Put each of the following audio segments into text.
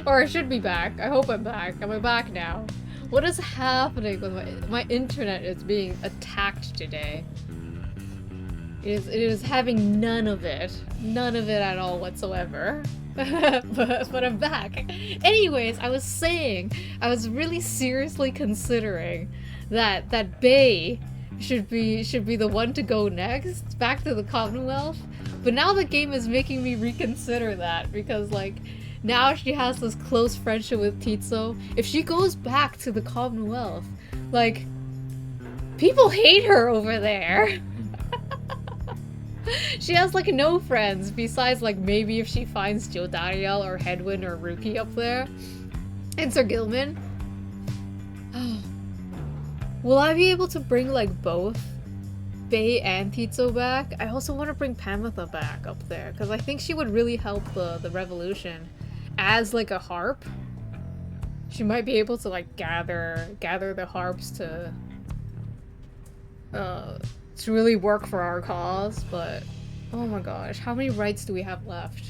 Or I should be back. I hope I'm back. Am I back now? What is happening with my internet is being attacked today. It is having none of it. None of it at all whatsoever. but I'm back. Anyways, I was saying, I was really seriously considering that Bay should be the one to go next, back to the Commonwealth. But now the game is making me reconsider that, because like now she has this close friendship with Titso. If she goes back to the Commonwealth, like people hate her over there. She has like no friends besides like maybe if she finds Jodariel or Headwind or Rookie up there. And Sir Gilman. Oh. Will I be able to bring like both Bay and Titso back? I also want to bring Pamitha back up there because I think she would really help the revolution as like a harp. She might be able to like gather the harps to really work for our cause, but oh my gosh, how many rights do we have left?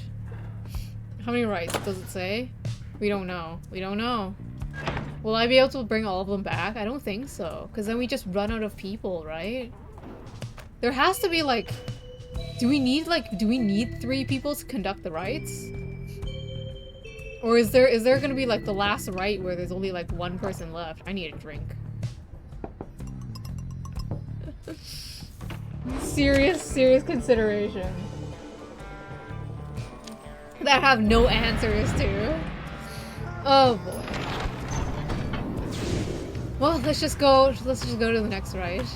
How many rights does it say? We don't know. We don't know. Will I be able to bring all of them back? I don't think so, because then we just run out of people, right? There has to be like, do we need 3 people to conduct the rites? Or is there gonna be like the last rite where there's only like 1 person left? I need a drink. Serious consideration that I have no answers to. Oh boy. Well, let's just go to the next rite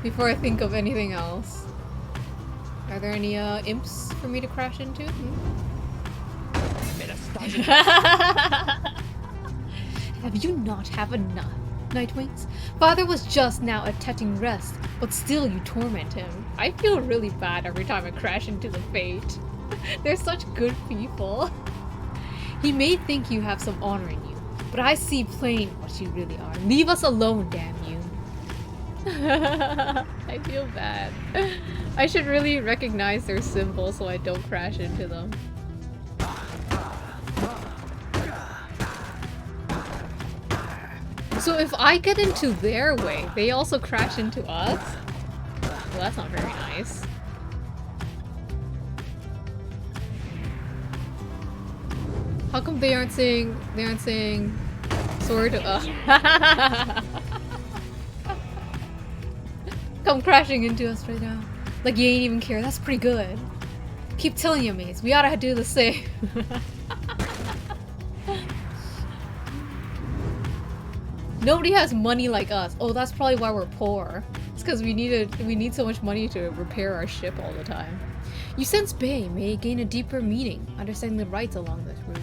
before I think of anything else. Are there any imps for me to crash into? Have you not have enough, Nightwings? Father was just now attempting rest, but still you torment him. I feel really bad every time I crash into the Fate. They're such good people. He may think you have some honor in you, but I see plain what you really are. Leave us alone, damn you. I feel bad. I should really recognize their symbols so I don't crash into them. So if I get into their way, they also crash into us? Well, that's not very nice. How come they aren't saying sword? Come crashing into us right now. Like you ain't even care. That's pretty good. Keep telling you, mates. We oughta do the same. Nobody has money like us. Oh, that's probably why we're poor. It's because we need so much money to repair our ship all the time. You sense Bay may gain a deeper meaning, understanding the rites along this route.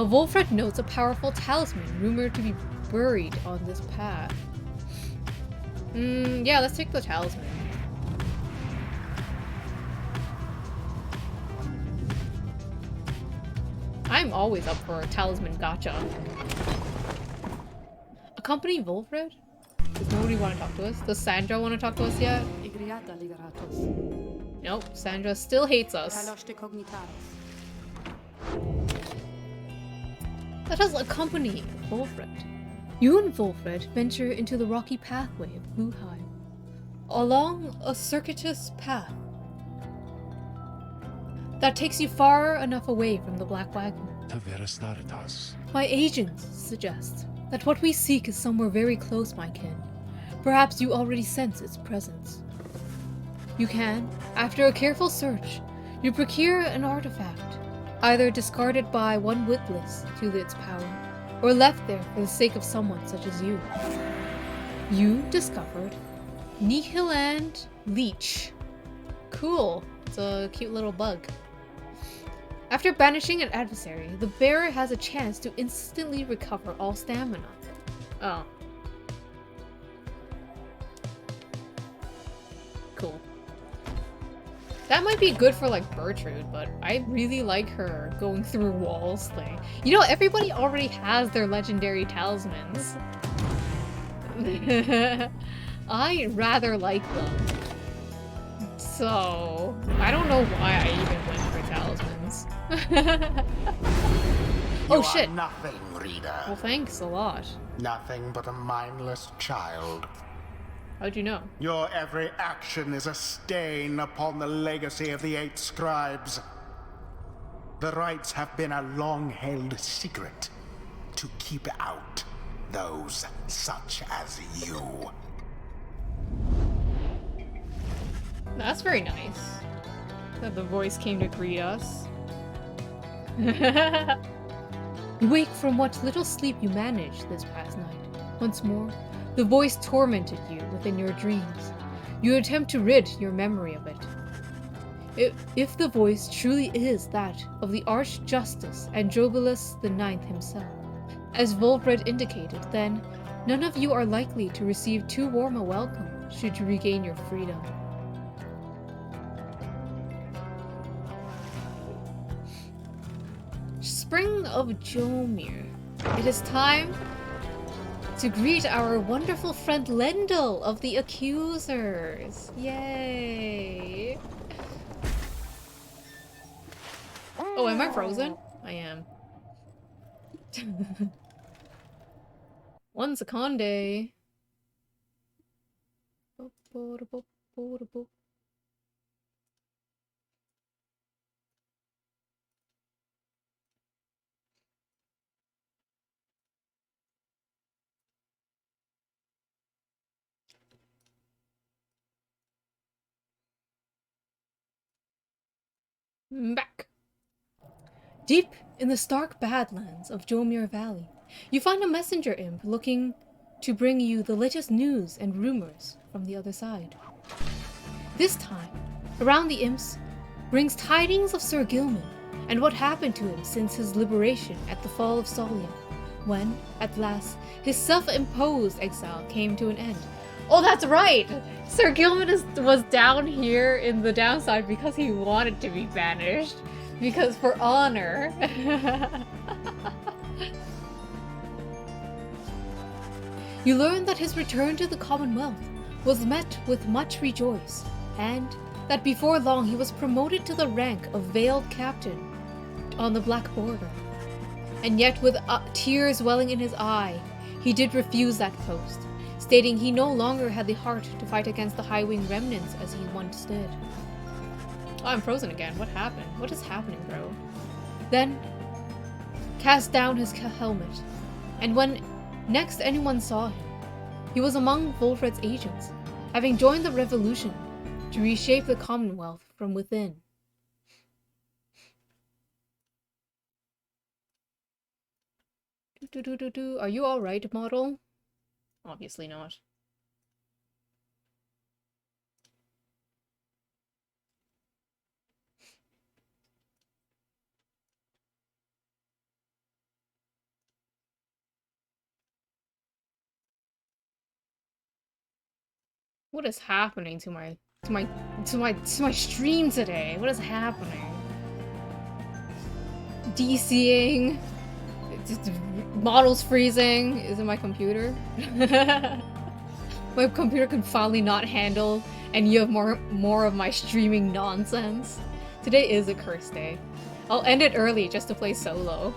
Wolfred notes a powerful talisman rumored to be buried on this path. Yeah, let's take the talisman. I'm always up for a talisman gotcha. Accompany Wolfred? Does nobody want to talk to us? Does Sandra want to talk to us yet? Nope, Sandra still hates us. Let us accompany Wolfred. You and Wolfred venture into the rocky pathway of Bluehive, along a circuitous path that takes you far enough away from the Black Wagon. My agents suggest that what we seek is somewhere very close, my kin. Perhaps you already sense its presence. You can, after a careful search, you procure an artifact, either discarded by one witless to its power, or left there for the sake of someone such as you. You discovered Nihiland Leech. Cool. It's a cute little bug. After banishing an adversary, the bearer has a chance to instantly recover all stamina. Oh. Cool. That might be good for like Bertrude, but I really like her going through walls thing. You know, everybody already has their legendary talismans. I rather like them. So, I don't know why I even went for talismans. Oh shit! Nothing, reader. Well, thanks a lot. Nothing but a mindless child. How'd you know? Your every action is a stain upon the legacy of the 8 scribes. The rites have been a long-held secret to keep out those such as you. That's very nice. That the voice came to greet us. You wake from what little sleep you managed this past night. Once more, the voice tormented you within your dreams. You attempt to rid your memory of it. If the voice truly is that of the Archjustice Androbolus IX himself, as Volfred indicated, then none of you are likely to receive too warm a welcome should you regain your freedom. Spring of Jomir. It is time to greet our wonderful friend Lendl of the Accusers. Yay! Oh, am I frozen? I am. One seconde. Back. Deep in the stark badlands of Jomir Valley, you find a messenger imp looking to bring you the latest news and rumors from the other side. This time, around the imps brings tidings of Sir Gilman and what happened to him since his liberation at the fall of Solia, when, at last, his self-imposed exile came to an end. Oh, that's right! Sir Gilman was down here in the downside because he wanted to be banished. Because for honor. You learn that his return to the Commonwealth was met with much rejoice, and that before long he was promoted to the rank of Veiled Captain on the Black Border. And yet with tears welling in his eye, he did refuse that post, stating he no longer had the heart to fight against the High-Wing remnants as he once did. Oh, I'm frozen again. What happened? What is happening, bro? Then, cast down his helmet, and when next anyone saw him, he was among Volfred's agents, having joined the revolution to reshape the Commonwealth from within. Are you alright, model? Obviously not. What is happening to my stream today? What is happening? DCing, models freezing. Is it my computer? My computer can finally not handle any of more of my streaming nonsense. Today is a curse day. I'll end it early just to play solo.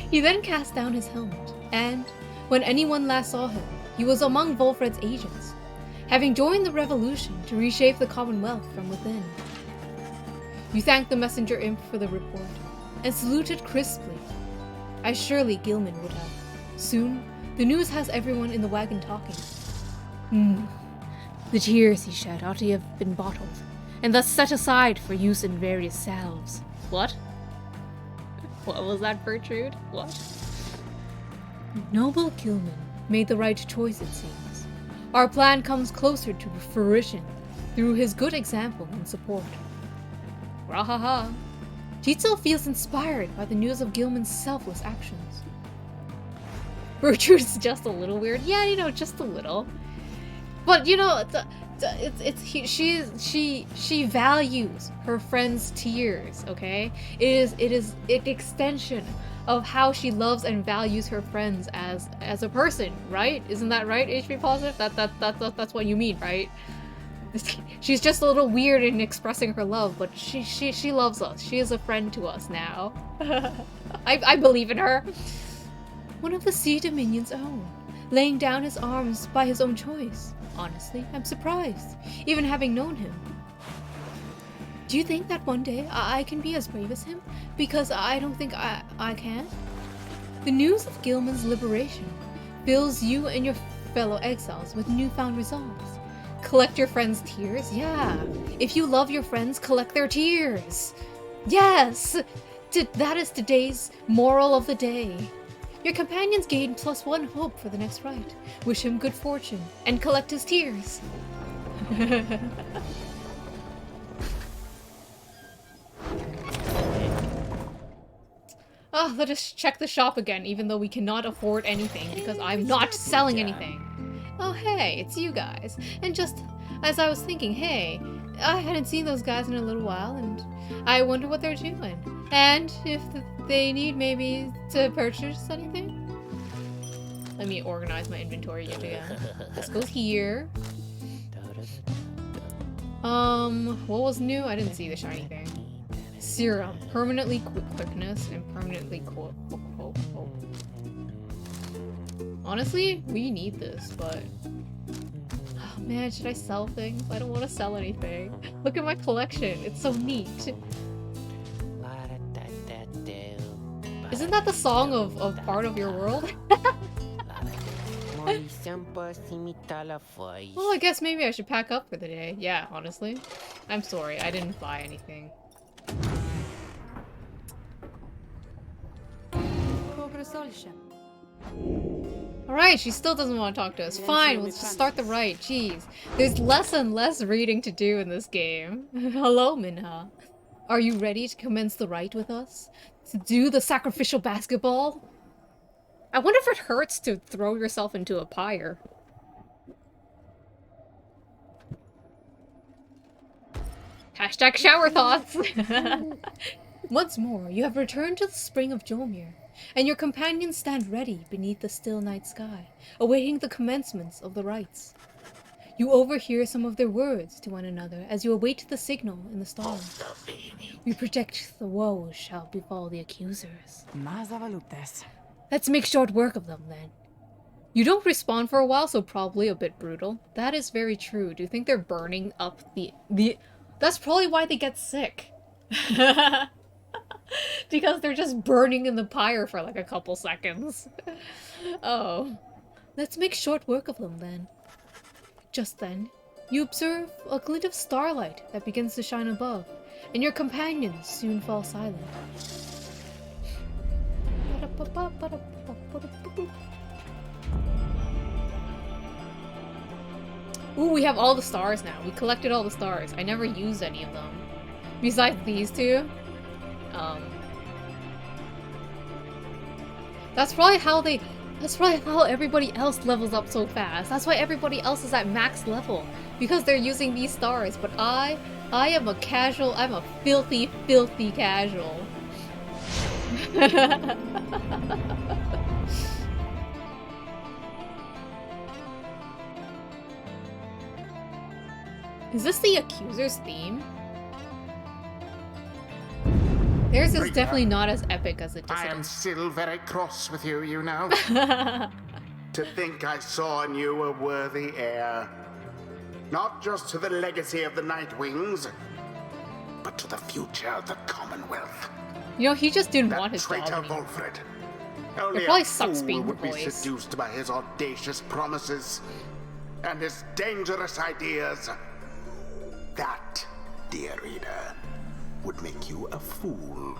He then cast down his helmet, and when anyone last saw him, he was among Volfred's agents, having joined the revolution to reshape the Commonwealth from within. You thanked the messenger imp for the report, and saluted crisply, as surely Gilman would have. Soon, the news has everyone in the wagon talking. The tears he shed ought to have been bottled, and thus set aside for use in various salves. What? What was that, Gertrude? What? Noble Gilman made the right choice, it seems. Our plan comes closer to fruition through his good example and support. Rahaha. Titzel feels inspired by the news of Gilman's selfless actions. Gertrude's just a little weird. Yeah, you know, just a little. But you know, she values her friend's tears. Okay, it is an extension of how she loves and values her friends as a person, right? Isn't that right, HP Positive? That's what you mean, right? She's just a little weird in expressing her love, but she loves us. She is a friend to us now. I believe in her. One of the Sea Dominion's own, laying down his arms by his own choice. Honestly, I'm surprised, even having known him. Do you think that one day I can be as brave as him? Because I don't think I can. The news of Gilman's liberation fills you and your fellow exiles with newfound resolves. Collect your friends' tears? Yeah. If you love your friends, collect their tears. Yes! That is today's moral of the day. Your companions gain +1 hope for the next rite. Wish him good fortune and collect his tears. Oh, let us check the shop again, even though we cannot afford anything because I'm not selling anything. Oh hey, it's you guys. And just as I was thinking, hey, I hadn't seen those guys in a little while and I wonder what they're doing. And if they need maybe to purchase anything? Let me organize my inventory yet again. This goes here. What was new? I didn't see the shiny thing. Serum. Permanently quickness and permanently Honestly, we need this, but... Oh man, should I sell things? I don't want to sell anything. Look at my collection. It's so neat. Isn't that the song of Part of Your World? Well, I guess maybe I should pack up for the day. Yeah, honestly. I'm sorry, I didn't buy anything. Alright, she still doesn't want to talk to us. Fine, let's just start the rite. Jeez. There's less and less reading to do in this game. Hello, Minha. Are you ready to commence the rite with us? To do the sacrificial basketball? I wonder if it hurts to throw yourself into a pyre. Hashtag shower thoughts! Once more, you have returned to the spring of Jomir, and your companions stand ready beneath the still night sky, awaiting the commencements of the rites. You overhear some of their words to one another as you await the signal in the stars. We predict the woes shall befall the accusers. Let's make short work of them, then. You don't respawn for a while, so probably a bit brutal. That is very true. Do you think they're burning up the... That's probably why they get sick. Because they're just burning in the pyre for like a couple seconds. Oh. Let's make short work of them, then. Just then, you observe a glint of starlight that begins to shine above, and your companions soon fall silent. Ooh, we have all the stars now. We collected all the stars. I never used any of them. Besides these two. That's probably how everybody else levels up so fast. That's why everybody else is at max level. Because they're using these stars. But I am a casual, I'm a filthy, filthy casual. Is this the Accuser's theme? Theirs is definitely not as epic as the Dissident. I am still very cross with you, you know. To think I saw in you a worthy heir. Not just to the legacy of the Nightwings, but to the future of the Commonwealth. You know, he just didn't want his traitor job anymore. Volfred. It Only probably a sucks fool being the would be voice. seduced by his audacious promises and his dangerous ideas. That, dear reader, would make you a fool.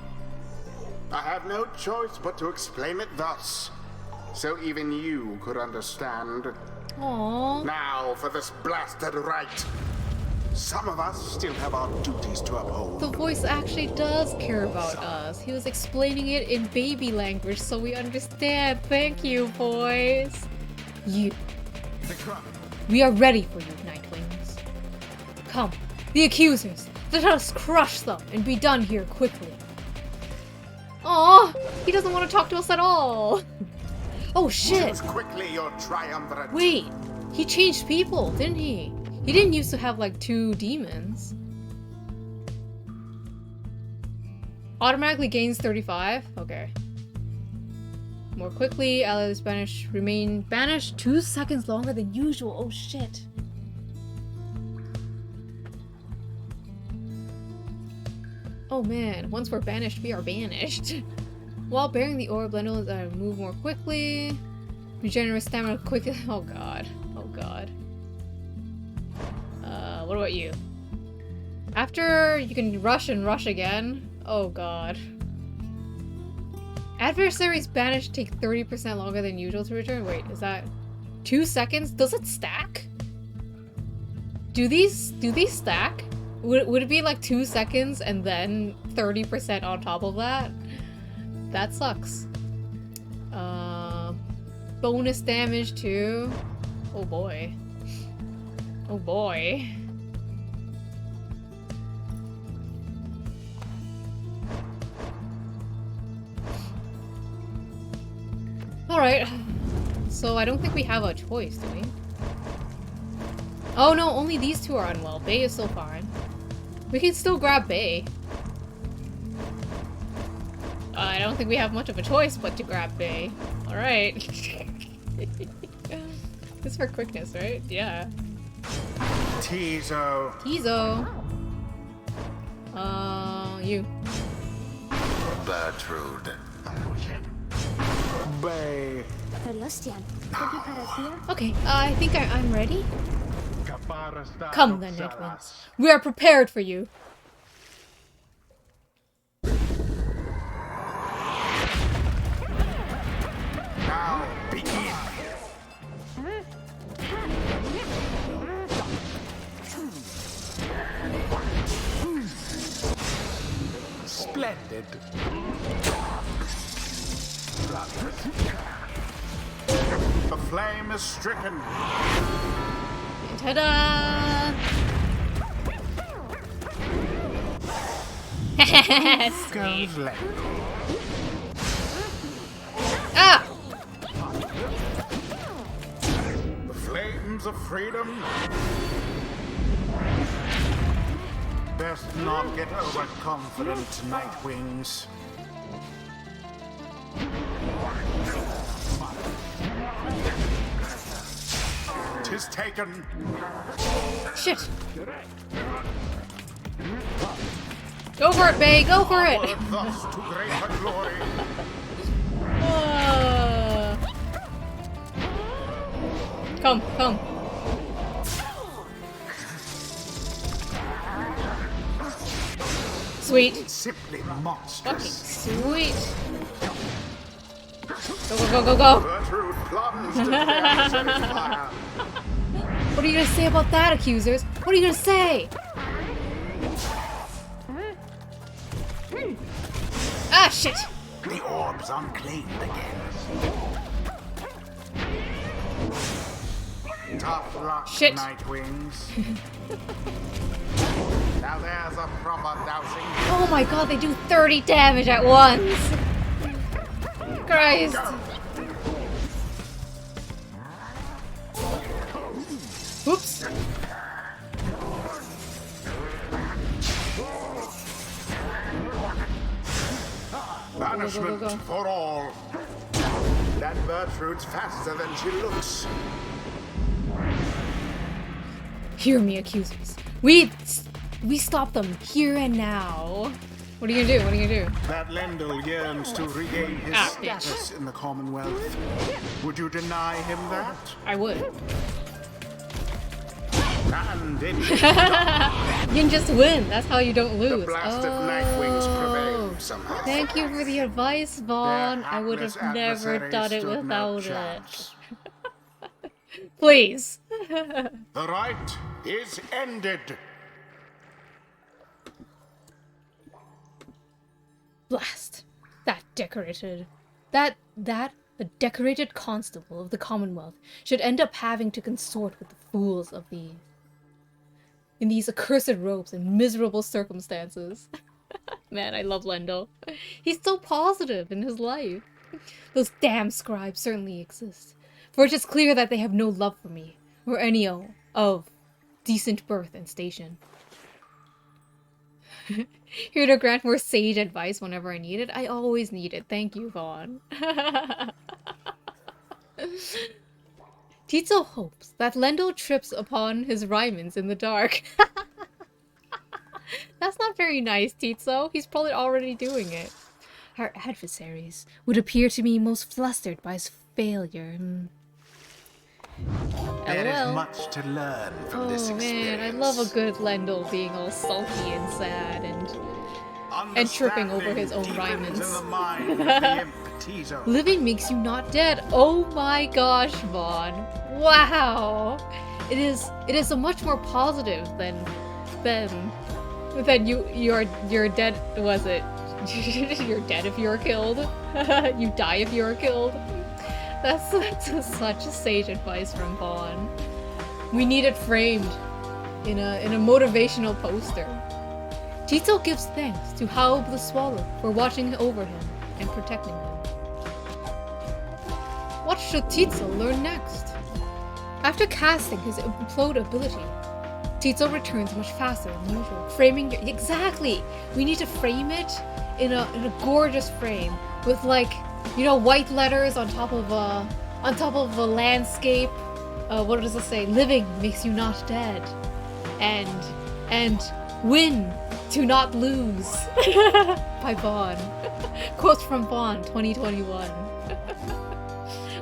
I have no choice but to explain it thus, so even you could understand. Aww. Now for this blasted rite. Some of us still have our duties to uphold. The voice actually does care about us. He was explaining it in baby language so we understand. Thank you, voice. You. We are ready for you, Nightwings. Come, the accusers. Let us crush them and be done here quickly. Aw, he doesn't want to talk to us at all. Oh shit. Choose quickly your triumvirate. Wait, he changed people, didn't he? He didn't used to have like 2 demons. Automatically gains 35? Okay. More quickly, allies banished remain banished 2 seconds longer than usual. Oh shit. Oh man, once we're banished, we are banished. While bearing the orb, Lendl move more quickly. Regenerate stamina quickly. Oh god. Oh god. What about you? After you can rush and rush again? Oh god. Adversaries banished take 30% longer than usual to return? Wait, is that 2 seconds? Does it stack? Do these stack? Would it be like 2 seconds and then 30% on top of that? That sucks. Bonus damage too. Oh boy. Oh boy. Alright. So I don't think we have a choice, do we? Oh no, only these 2 are unwell. Bay is still fine. We can still grab Bay. I don't think we have much of a choice but to grab Bay. Alright. This is for quickness, right? Yeah. Tizo. Tizo. You. Bertrude. Bay. Okay, I think I'm ready. Come then, Edwins. We are prepared for you. Now begin. Splendid. The flame is stricken. Ta-da! Sweet. Goes left. Ah! The flames of freedom. Best not get overconfident, Nightwings. Tis taken. Shit! Go for it, Bay! Go for it! Onward thus to greater glory. Come, come. Sweet. Simply Fucking monstrous. sweet. Go, go, go, go, go! Bertrude plunged into the adversary's fire. What are you gonna say about that, accusers? What are you gonna say? Ah, shit! The orb's unclaimed again. Tough luck, Shit. Nightwings. Now there's a proper dousing. Oh my god, they do 30 damage at once! Christ! Oops! Banishment go. for all. That Bertrude's faster than she looks. Hear me, accusers. We stop them here and now. What are you gonna do? What are you gonna do? That Lendl yearns to regain his Ah, status in the Commonwealth. Would you deny him that? I would. And it You can just win. That's how you don't lose. the blasted Nightwings prevail somehow. Thank you for the advice, Vaughn. Their I would have hapless never adversaries done it stood no without it. chance. Please. The right is ended. Blast. That a decorated constable of the Commonwealth should end up having to consort with the fools of in these accursed robes and miserable circumstances. Man, I love Lendl. He's so positive in his life. Those damn scribes certainly exist. For it is clear that they have no love for me, or any of decent birth and station. Here to grant more sage advice whenever I need it. I always need it. Thank you, Vaughn. Tito hopes that Lendo trips upon his Rymans in the dark. That's not very nice, Tito. He's probably already doing it. Our adversaries would appear to me most flustered by his failure. There is LOL. much to learn from this experience. Man, I love a good Lendl being all sulky and sad and tripping over his own Rymans. Living makes you not dead. Oh my gosh, Vaughn. Wow. It is a much more positive than you're dead. Was it? You're dead if you're killed. You die if you're killed. That's such a sage advice from Vaughn. We need it framed in a motivational poster. Tito gives thanks to Haub the Swallow for watching over him and protecting him. What should Tito learn next? After casting his implode ability, Tito returns much faster than usual. Framing exactly. We need to frame it in a gorgeous frame with, like, you know, white letters on top of a landscape. What does it say? Living makes you not dead, and win to not lose. By Vaughn. Quotes from Vaughn, 2021.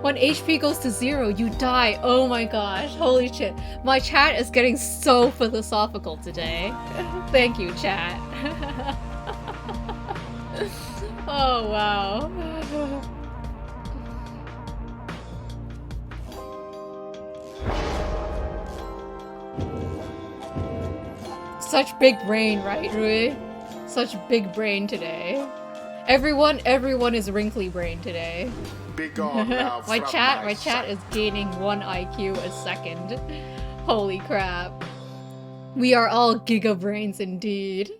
When HP goes to 0, you die. Oh my gosh, holy shit. My chat is getting so philosophical today. Thank you, chat. Oh wow. Such big brain, right, Rui? Such big brain today. Everyone is wrinkly brain today. My chat is gaining 1 IQ a second. Holy crap. We are all giga brains indeed.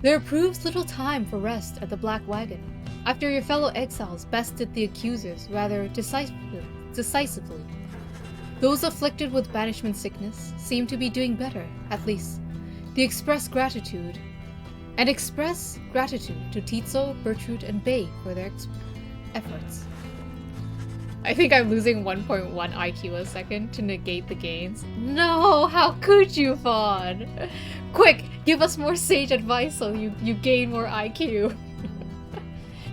There proves little time for rest at the Black Wagon, after your fellow exiles bested the accusers rather decisively. Those afflicted with banishment sickness seem to be doing better, at least. Express gratitude to Tito, Bertrude, and Bay for their efforts. I think I'm losing 1.1 IQ a second to negate the gains. No, how could you, Vaughn? Quick, give us more sage advice so you gain more IQ.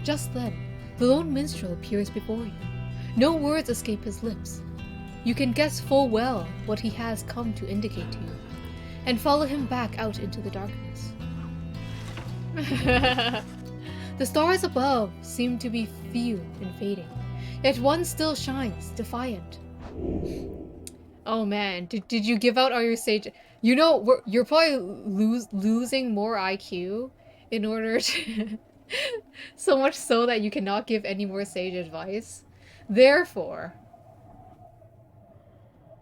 Just then, the lone minstrel appears before you. No words escape his lips. You can guess full well what he has come to indicate to you, and follow him back out into the darkness. The stars above seem to be few and fading, yet one still shines, defiant. Oh man, did you give out all your sage? You know, you're probably losing more IQ in order to... so much so that you cannot give any more sage advice. Therefore,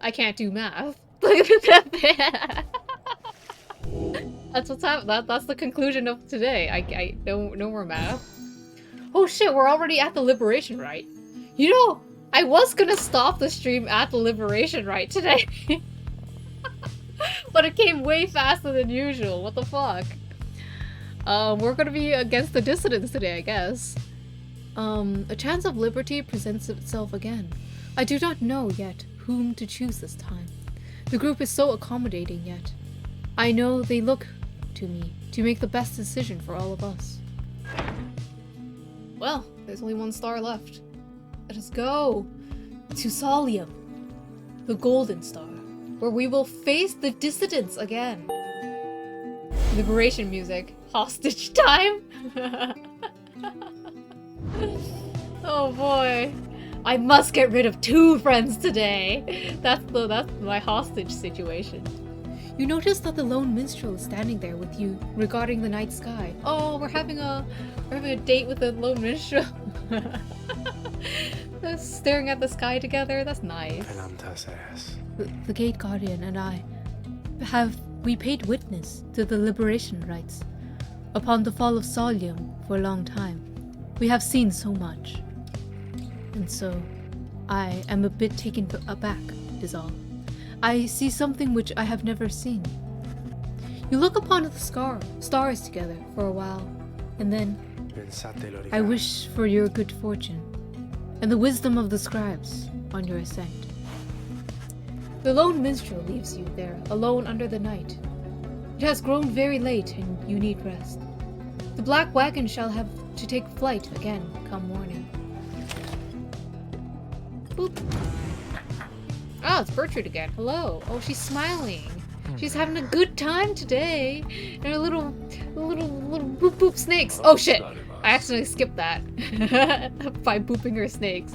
I can't do math. That's what's happening. That's the conclusion of today. I no more math. Oh shit, we're already at the Liberation Rite. You know, I was gonna stop the stream at the Liberation Rite today. But it came way faster than usual. What the fuck? We're gonna be against the dissidents today, I guess. A chance of liberty presents itself again. I do not know yet whom to choose this time. The group is so accommodating yet. I know they look to me to make the best decision for all of us. Well, there's only 1 star left. Let us go to Solium, the Golden Star, where we will face the dissidents again. Liberation music. Hostage time? Oh boy. I must get rid of 2 friends today. That's my hostage situation. You notice that the lone minstrel is standing there with you, regarding the night sky. Oh, we're having a date with the lone minstrel. They're staring at the sky together. That's nice. The Gate Guardian and I we paid witness to the liberation rites upon the fall of Solium for a long time. We have seen so much. and so I am a bit taken aback, is all. I see something which I have never seen. You look upon the stars together for a while, and then I wish for your good fortune, and the wisdom of the scribes on your ascent. The lone minstrel leaves you there, alone under the night. It has grown very late, and you need rest. The black wagon shall have to take flight again come morning. Boop. Oh, it's Bertrude again. Hello. Oh, she's smiling. She's having a good time today. And her little boop boop snakes. Oh shit! I accidentally skipped that by booping her snakes.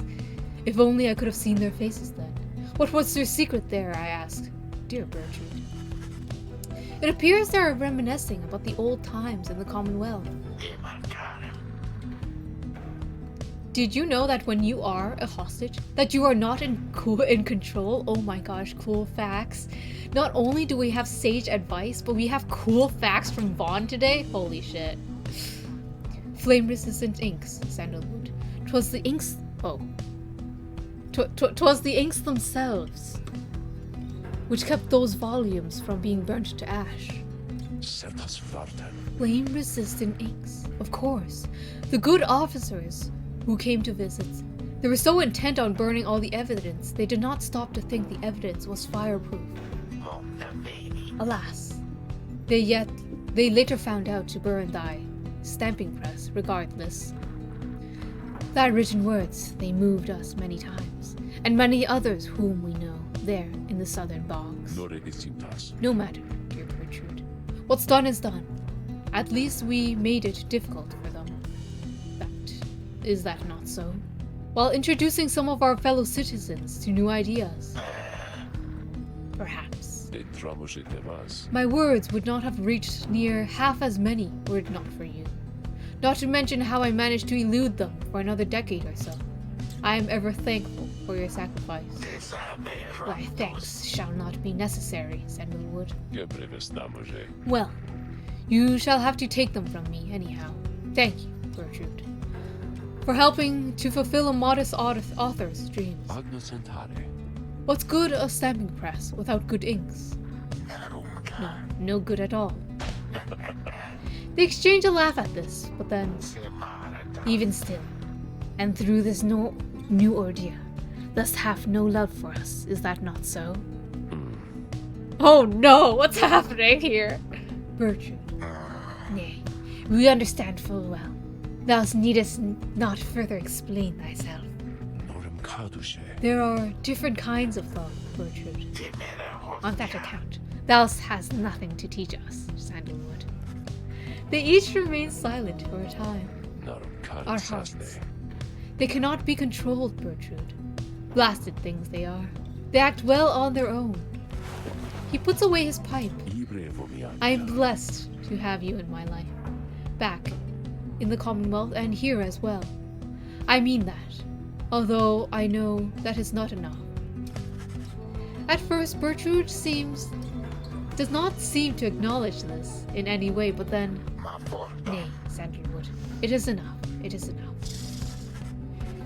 If only I could have seen their faces then. What was their secret there, I asked. Dear Bertrude. It appears they are reminiscing about the old times in the Commonwealth. Did you know that when you are a hostage, that you are not in control? Oh my gosh, cool facts. Not only do we have sage advice, but we have cool facts from Vaughn today? Holy shit. Flame-resistant inks, sandalwood. 'Twas the inks... Oh. 'Twas the inks themselves which kept those volumes from being burnt to ash. Flame-resistant inks, of course. The good officers who came to visit, they were so intent on burning all the evidence, they did not stop to think the evidence was fireproof. Alas, they later found out to burn thy stamping press regardless. Thy written words, they moved us many times, and many others whom we know there in the southern bogs. No matter, dear Bertrude. What's done is done. At least we made it difficult for them. Is that not so? While introducing some of our fellow citizens to new ideas. Perhaps. My words would not have reached near half as many were it not for you. Not to mention how I managed to elude them for another decade or so. I am ever thankful for your sacrifice. Thy thanks shall not be necessary, Sandalwood. Well, you shall have to take them from me anyhow. Thank you, Bertrude, for helping to fulfill a modest author's dreams. What's good a stamping press without good inks? No good at all. They exchange a laugh at this, but then, even still, and through this new ordeal, thus have no love for us, is that not so? Oh no, what's happening here? Bertrude. Nay, we understand full well. Thou needest not further explain thyself. There are different kinds of love, Bertrude. On that account, thou hast nothing to teach us, Sandalwood. They each remain silent for a time. Our hearts. They cannot be controlled, Bertrude. Blasted things they are. They act well on their own. He puts away his pipe. I am blessed to have you in my life. Back in the Commonwealth and here as well. I mean that, although I know that is not enough. At first, Bertrude does not seem to acknowledge this in any way, but then, nay, Sandalwood, it is enough, it is enough.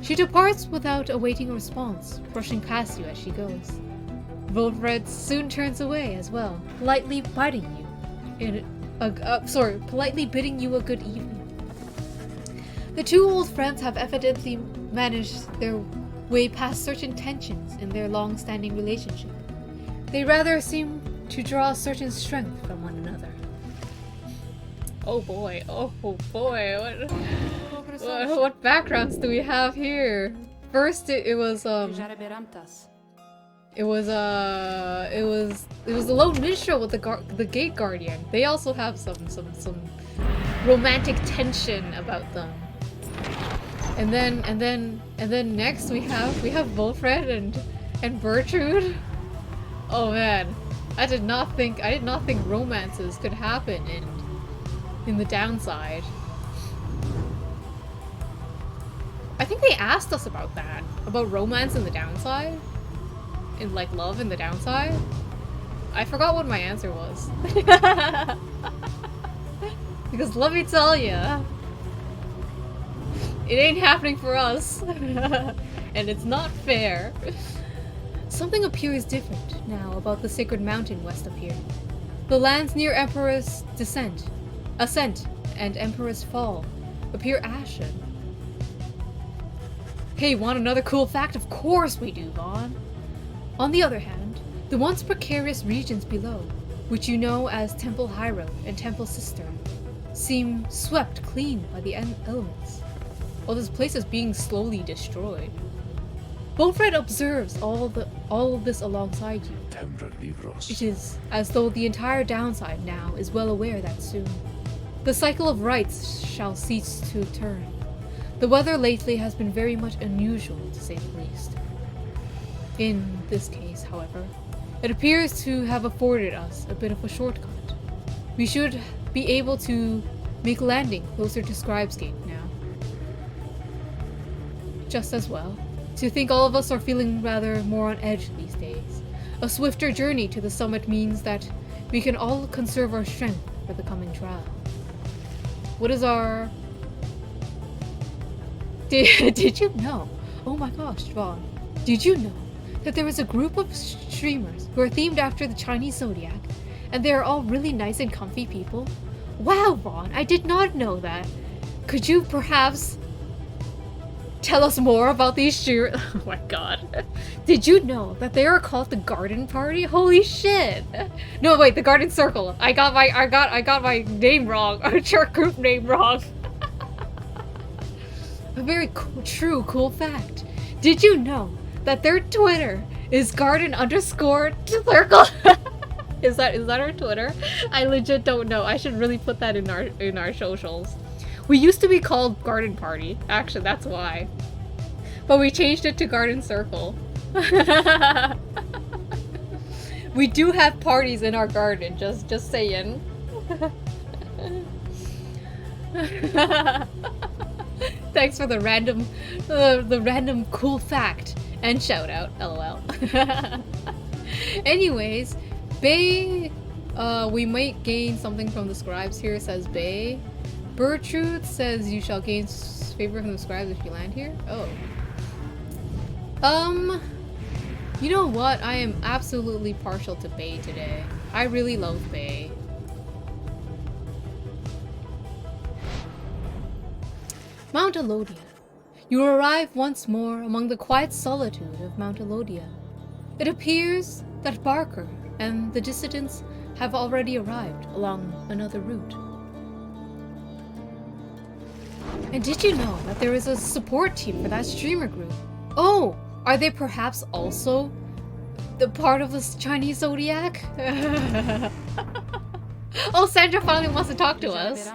She departs without awaiting a response, brushing past you as she goes. Wilfred soon turns away as well, politely bidding you a good evening. The two old friends have evidently managed their way past certain tensions in their long-standing relationship. They rather seem to draw a certain strength from one another. Oh boy, what backgrounds do we have here? First, it was the lone minstrel with the gate guardian. They also have some romantic tension about them. And then next we have Wilfred and Bertrude. Oh man, I did not think romances could happen in the downside. I think they asked us about that, about romance in the downside, in like love in the downside. I forgot what my answer was. Because let me tell ya, it ain't happening for us. and it's not fair. Something appears different now about the sacred mountain west of here. The lands near Emperor's ascent, and Emperor's fall appear ashen. Hey, want another cool fact? Of course we do, Vaughn. On the other hand, the once precarious regions below, which you know as Temple Hyro and Temple Cistern, seem swept clean by the elements, while this place is being slowly destroyed. Wilfred observes all of this alongside you. It is as though the entire downside now is well aware that soon the cycle of rights shall cease to turn. The weather lately has been very much unusual, to say the least. In this case, however, it appears to have afforded us a bit of a shortcut. We should be able to make landing closer to Scribe's Gate now. Just as well. To think all of us are feeling rather more on edge these days. A swifter journey to the summit means that we can all conserve our strength for the coming trial. What is our... Did you know? Oh my gosh, Vaughn. Did you know that there is a group of streamers who are themed after the Chinese zodiac, and they are all really nice and comfy people? Wow, Vaughn, I did not know that. Could you perhaps tell us more about these streamers? Oh my god. Did you know that they are called the Garden Party? Holy shit. No, wait, the Garden Circle. I got my name wrong. Our group name wrong. A very cool fact. Did you know that their Twitter is garden_circle? Is that our Twitter? I legit don't know. I should really put that in our socials. We used to be called Garden Party. Actually, that's why. But we changed it to Garden Circle. We do have parties in our garden, just saying. Thanks for the random cool fact and shout out, lol. Anyways, Bay, we might gain something from the scribes here, says Bay. Bertrude says you shall gain favor from the scribes if you land here. Oh. You know what? I am absolutely partial to Bay today. I really love Bay. Mount Elodia. You arrive once more among the quiet solitude of Mount Elodia. It appears that Barker and the dissidents have already arrived along another route. And did you know that there is a support team for that streamer group? Oh, are they perhaps also the part of this Chinese zodiac? Oh, Sandra finally wants to talk to us.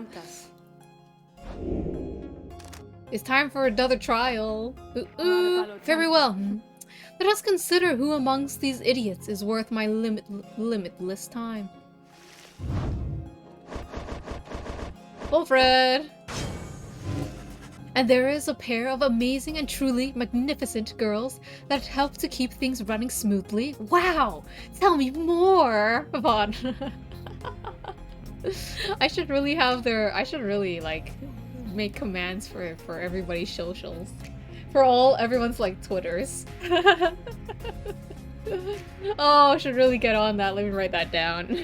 It's time for another trial. Very well. Let us consider who amongst these idiots is worth my limitless time. Wilfred! And there is a pair of amazing and truly magnificent girls that help to keep things running smoothly. Wow! Tell me more, Vaughn. I should really like make commands for everybody's socials. For everyone's like Twitters. Oh, I should really get on that. Let me write that down.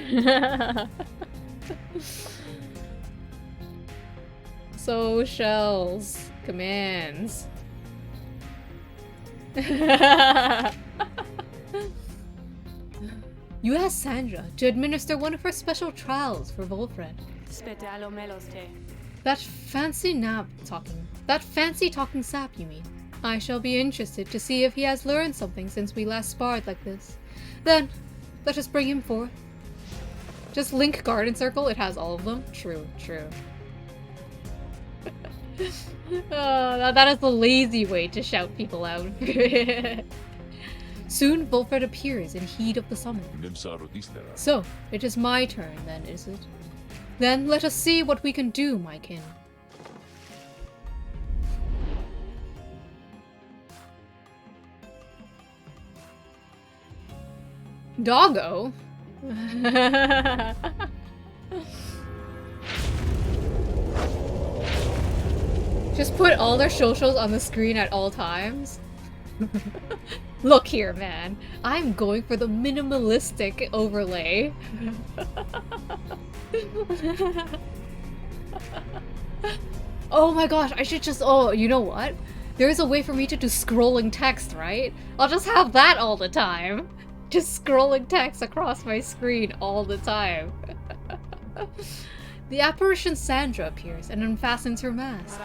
Socials. Commands. You asked Sandra to administer one of her special trials for Volfred. That fancy talking sap, you mean? I shall be interested to see if he has learned something since we last sparred like this. Then, let us bring him forth. Just link Garden Circle, it has all of them? True. That is the lazy way to shout people out. Soon, Volfred appears in heat of the summit. So, it is my turn then, is it? Then let us see what we can do, my kin. Doggo? Just put all their socials on the screen at all times. Look here, man. I'm going for the minimalistic overlay. Oh my gosh, I should just- oh, you know what? There's a way for me to do scrolling text, right? I'll just have that all the time. Just scrolling text across my screen all the time. The apparition Sandra appears and unfastens her mask.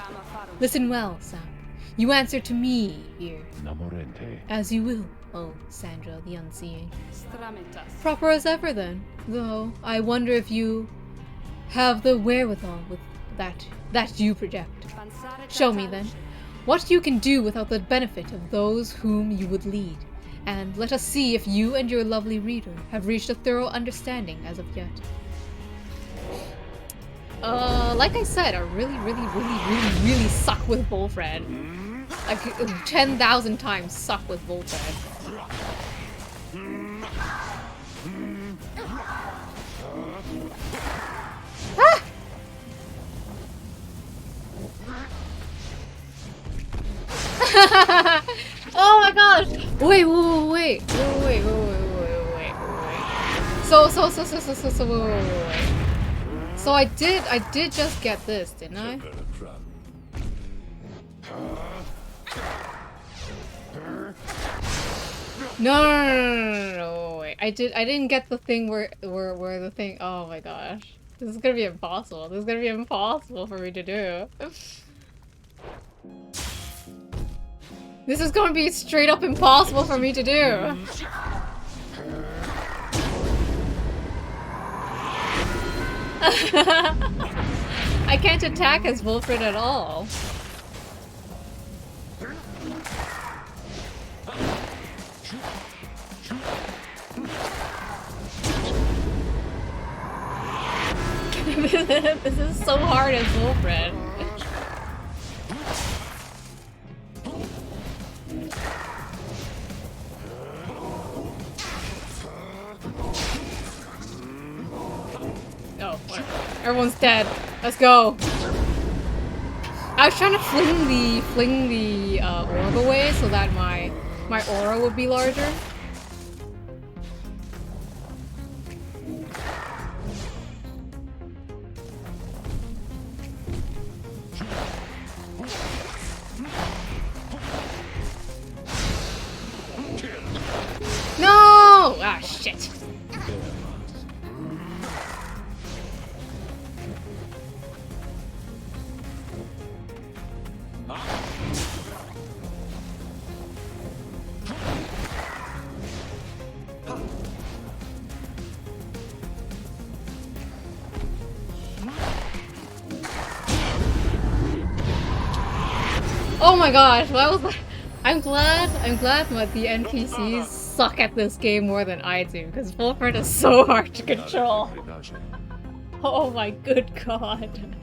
Listen well, Sam. You answer to me here. As you will, oh Sandra the Unseeing. Proper as ever then, though I wonder if you have the wherewithal with that you project. Show me then what you can do without the benefit of those whom you would lead, and let us see if you and your lovely reader have reached a thorough understanding as of yet. Like I said, I really suck with Volfred. Like 10,000 times suck with Volfred. Ah! Oh my gosh! Wait. So, wait. So I did just get this, didn't I? No, wait. I didn't get the thing where the thing. Oh my gosh. This is gonna be impossible. This is gonna be impossible for me to do. This is gonna be straight up impossible for me to do. I can't attack as Wilfred at all. This is so hard as Wilfred. Oh, whatever. Everyone's dead. Let's go. I was trying to fling the orb away so that my aura would be larger. No! Ah, shit. Oh my gosh, what was that? I'm glad that the NPCs suck at this game more than I do, because Wilfred is so hard to control. Oh my good god.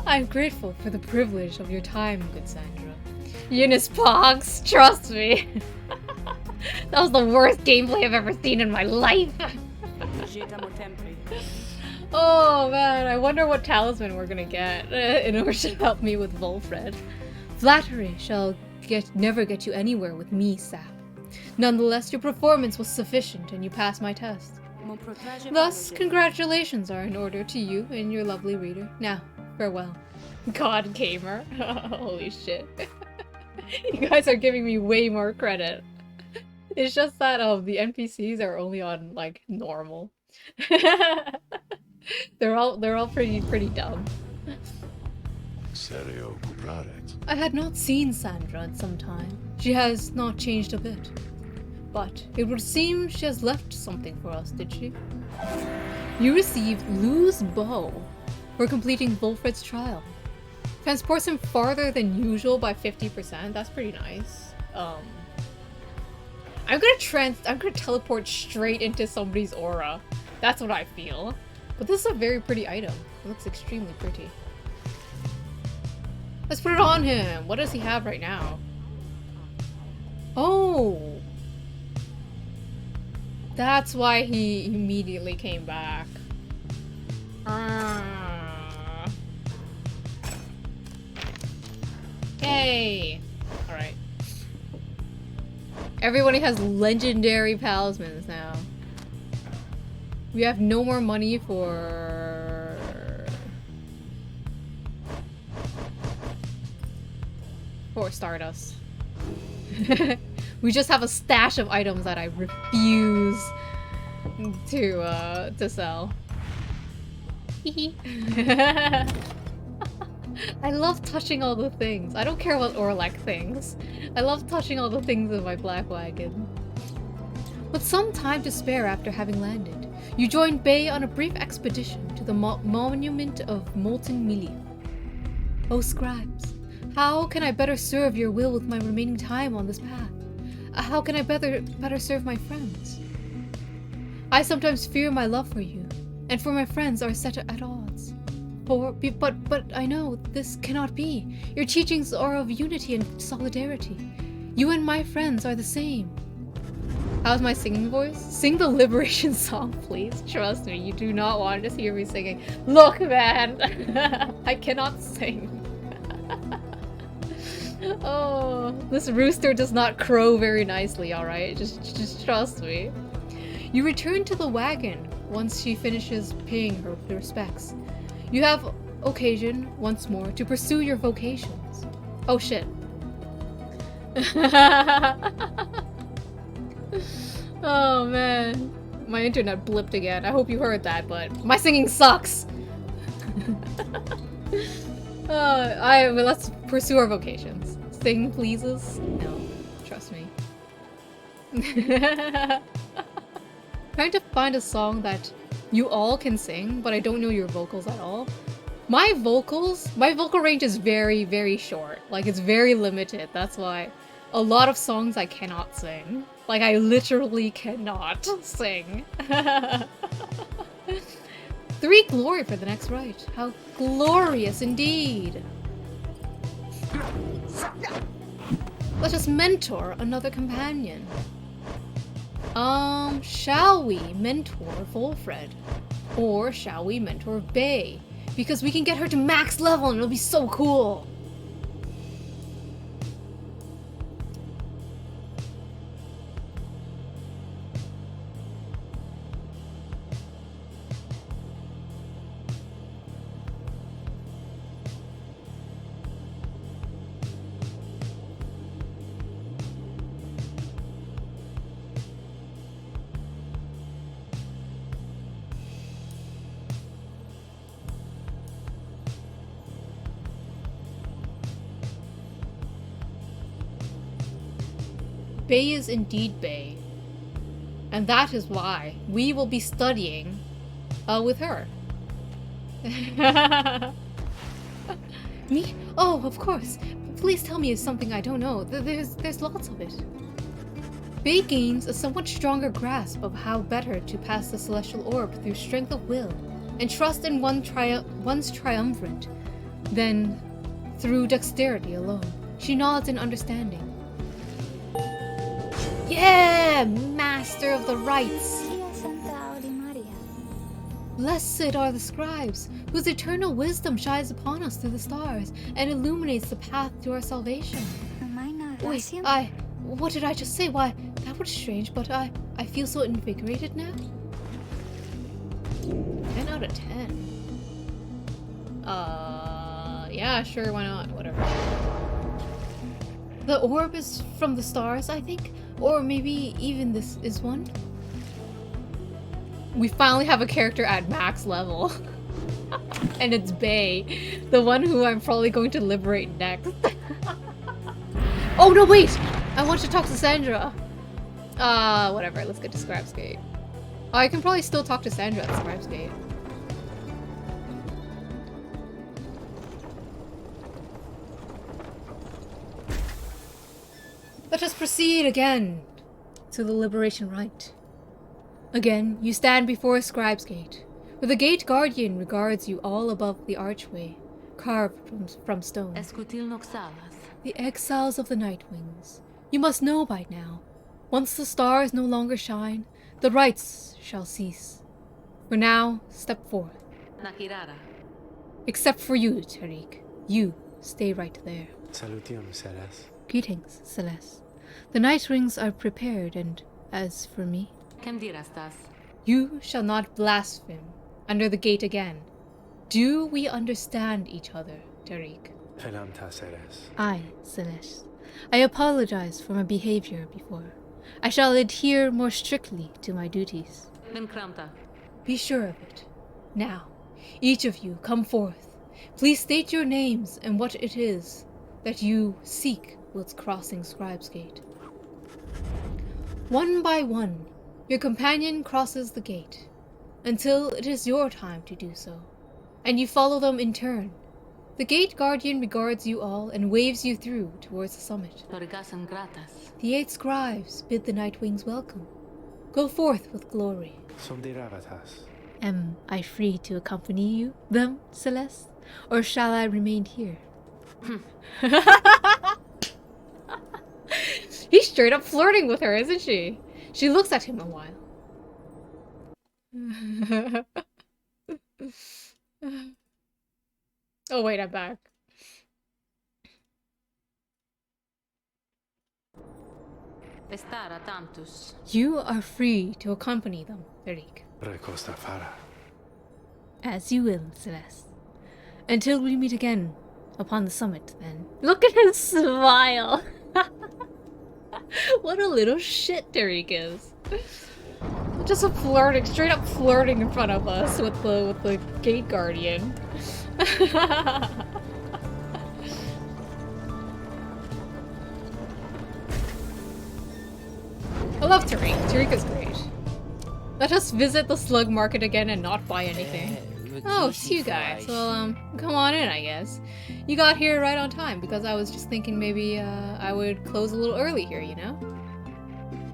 I'm grateful for the privilege of your time, good Sandra. Eunice Pogs, trust me. That was the worst gameplay I've ever seen in my life. Oh man, I wonder what talisman we're gonna get in order to help me with Volfred. Flattery shall never get you anywhere with me, Sap. Nonetheless, your performance was sufficient and you passed my test. Thus, congratulations are in order to you and your lovely reader. Now, farewell. God Gamer. Holy shit. You guys are giving me way more credit. It's just that the NPCs are only on like normal. They're all pretty dumb. I had not seen Sandra in some time. She has not changed a bit. But it would seem she has left something for us, did she? You received Lou's bow for completing Volfred's trial. Transports him farther than usual by 50%. That's pretty nice. I'm gonna teleport straight into somebody's aura. That's what I feel. But this is a very pretty item. It looks extremely pretty. Let's put it on him. What does he have right now? Oh! That's why he immediately came back. Yay! Alright. Everybody has legendary talismans now. We have no more money for... Stardust. We just have a stash of items that I refuse to sell. I love touching all the things. I don't care about Orlac things. I love touching all the things in my black wagon. With some time to spare after having landed, you joined Bay on a brief expedition to the monument of Molten Melee. Oh scribes, how can I better serve your will with my remaining time on this path? How can I better serve my friends? I sometimes fear my love for you, and for my friends are set at odds. But I know this cannot be. Your teachings are of unity and solidarity. You and my friends are the same. How's my singing voice? Sing the liberation song, please. Trust me, you do not want to hear me singing. Look, man! I cannot sing. Oh, this rooster does not crow very nicely, alright? Just trust me. You return to the wagon once she finishes paying her respects. You have occasion, once more, to pursue your vocations. Oh shit. Oh man. My internet blipped again. I hope you heard that, but my singing sucks! Let's pursue our vocations. Sing, pleases? No. Trust me. Trying to find a song that you all can sing, but I don't know your vocals at all. My vocal range is very, very short. Like, it's very limited. That's why a lot of songs I cannot sing. Like, I literally cannot sing. 3 glory for the next rite. How glorious indeed. Let us mentor another companion. Shall we mentor Volfred? Or shall we mentor Bay? Because we can get her to max level and it'll be so cool. Bay is indeed Bay. And that is why we will be studying with her. Me? Oh, of course. Please tell me something I don't know. There's lots of it. Bay gains a somewhat stronger grasp of how better to pass the celestial orb through strength of will and trust in one's triumvirate than through dexterity alone. She nods in understanding. Yeah! Master of the rites! Blessed are the scribes, whose eternal wisdom shines upon us through the stars and illuminates the path to our salvation. Wait, what did I just say? Why, that was strange, but I feel so invigorated now. 10 out of 10. Yeah, sure, why not? Whatever. The orb is from the stars, I think? Or maybe even this is one? We finally have a character at max level. And it's Bay, the one who I'm probably going to liberate next. Oh no, wait! I want to talk to Sandra. Whatever, let's get to Scribe's Gate. Oh, I can probably still talk to Sandra at Scribe's Gate. Let us proceed again to the Liberation Rite. Again, you stand before a Scribe's Gate, where the Gate Guardian regards you all above the archway, carved from stone. The exiles of the Nightwings. You must know by now, once the stars no longer shine, the rites shall cease. For now, step forth. Except for you, Tariq. You stay right there. Salutium, Celeste. Greetings, Celeste. The night wings are prepared, and as for me, you shall not blaspheme under the gate again. Do we understand each other, Tariq? I, Celeste. I apologize for my behavior before. I shall adhere more strictly to my duties. Be sure of it. Now, each of you come forth. Please state your names and what it is that you seek whilst crossing Scribe's Gate. One by one, your companion crosses the gate, until it is your time to do so, and you follow them in turn. The gate guardian regards you all and waves you through towards the summit. The 8 scribes bid the Nightwings welcome. Go forth with glory. Am I free to accompany them, Celeste? Or shall I remain here? He's straight up flirting with her, isn't she? She looks at him a while. Oh wait, I'm back. You are free to accompany them, Tariq. As you will, Celeste. Until we meet again upon the summit, then. Look at his smile! What a little shit Tariq is. Just a flirting, straight up flirting in front of us with the gate guardian. I love Tariq. Tariq is great. Let us visit the slug market again and not buy anything. Oh, it's you guys. Well, come on in, I guess. You got here right on time because I was just thinking maybe I would close a little early here, you know?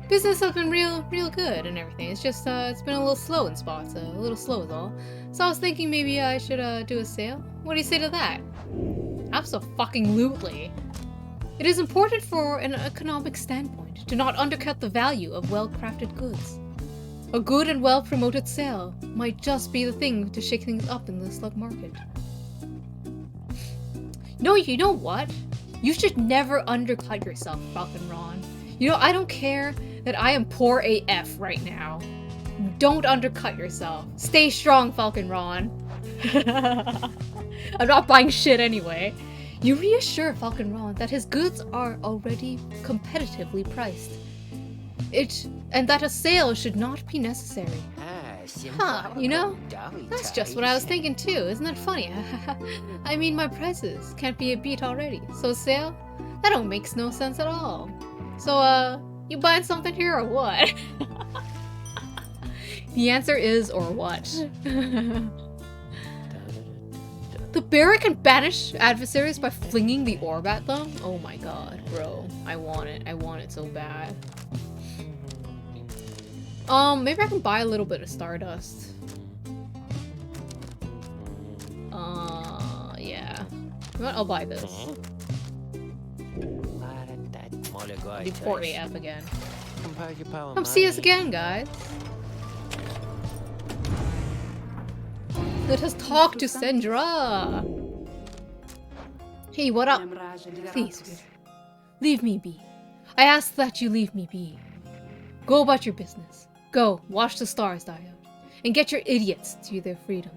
Business has been real good and everything. It's just, it's been a little slow in spots. A little slow is all. So I was thinking maybe I should, do a sale. What do you say to that? Abso-fucking-lutely. It is important for an economic standpoint to not undercut the value of well-crafted goods. A good and well-promoted sale might just be the thing to shake things up in the slug market. No, you know what? You should never undercut yourself, Falcon Ron. You know, I don't care that I am poor AF right now. Don't undercut yourself. Stay strong, Falcon Ron. I'm not buying shit anyway. You reassure Falcon Ron that his goods are already competitively priced. And that a sale should not be necessary. Huh, you know? That's just what I was thinking too, isn't that funny? I mean, my prices can't be beat already, so a sale? That makes no sense at all. So, you buying something here or what? The answer is, or what? The bearer can banish adversaries by flinging the orb at them? Oh my god, bro. I want it. I want it so bad. Maybe I can buy a little bit of Stardust. Yeah. You know what? I'll buy this. I'll do 4 AF again. Come see us again, guys. Let us talk to Sandra. Hey, what up? Please, Rooster. Leave me be. I ask that you leave me be. Go about your business. Go, watch the stars die out, and get your idiots to their freedom.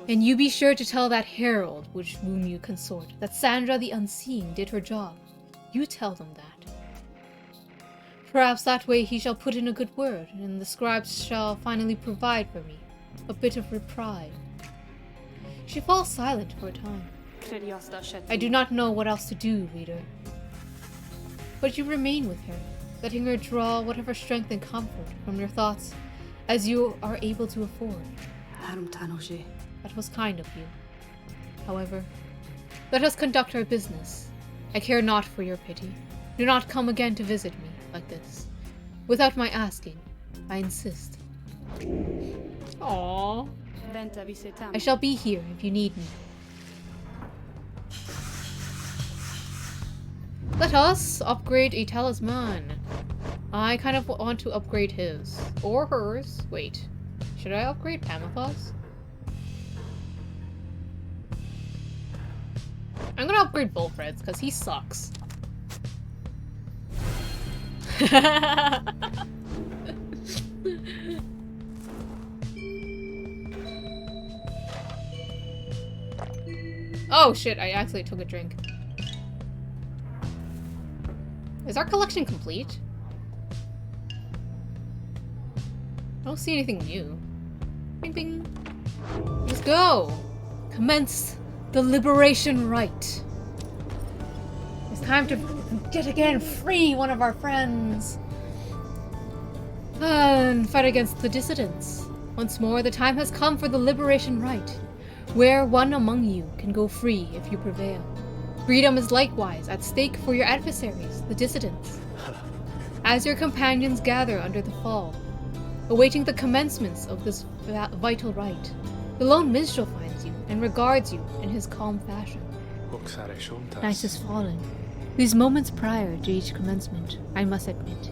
And you be sure to tell that herald which whom you consort that Sandra the Unseen did her job. You tell them that. Perhaps that way he shall put in a good word, and the scribes shall finally provide for me a bit of reprieve. She falls silent for a time. I do not know what else to do, reader. But you remain with her, letting her draw whatever strength and comfort from your thoughts as you are able to afford. That was kind of you. However, let us conduct our business. I care not for your pity. Do not come again to visit me like this. Without my asking, I insist. Aww. I shall be here if you need me. Let us upgrade a talisman. I kind of want to upgrade his. Or hers. Wait. Should I upgrade Pamela's? I'm gonna upgrade Bullfred's because he sucks. Oh shit, I actually took a drink. Is our collection complete? I don't see anything new. Bing bing. Let's go! Commence the liberation rite. It's time to yet again free one of our friends. And fight against the dissidents. Once more, the time has come for the liberation rite, where one among you can go free if you prevail. Freedom is likewise at stake for your adversaries, the dissidents. As your companions gather under the fall, awaiting the commencements of this vital rite, the lone minstrel finds you and regards you in his calm fashion. Night is falling. These moments prior to each commencement, I must admit,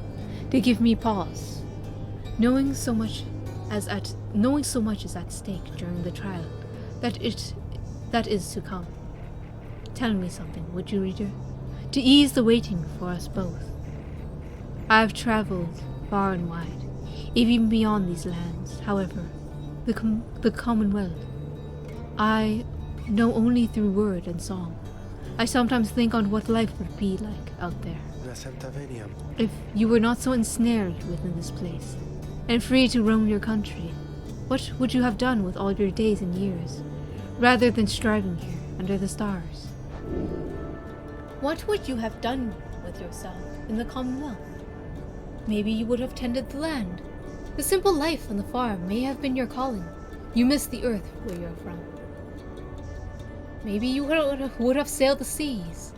they give me pause. Knowing so much is at stake during the trial that is to come. Tell me something, would you, reader? To ease the waiting for us both. I have traveled far and wide, even beyond these lands. However, the Commonwealth, I know only through word and song. I sometimes think on what life would be like out there, if you were not so ensnared within this place, and free to roam your country. What would you have done with all your days and years, rather than striving here under the stars? What would you have done with yourself in the Commonwealth? Maybe you would have tended the land. The simple life on the farm may have been your calling. You miss the earth where you're from. Maybe you would have sailed the seas.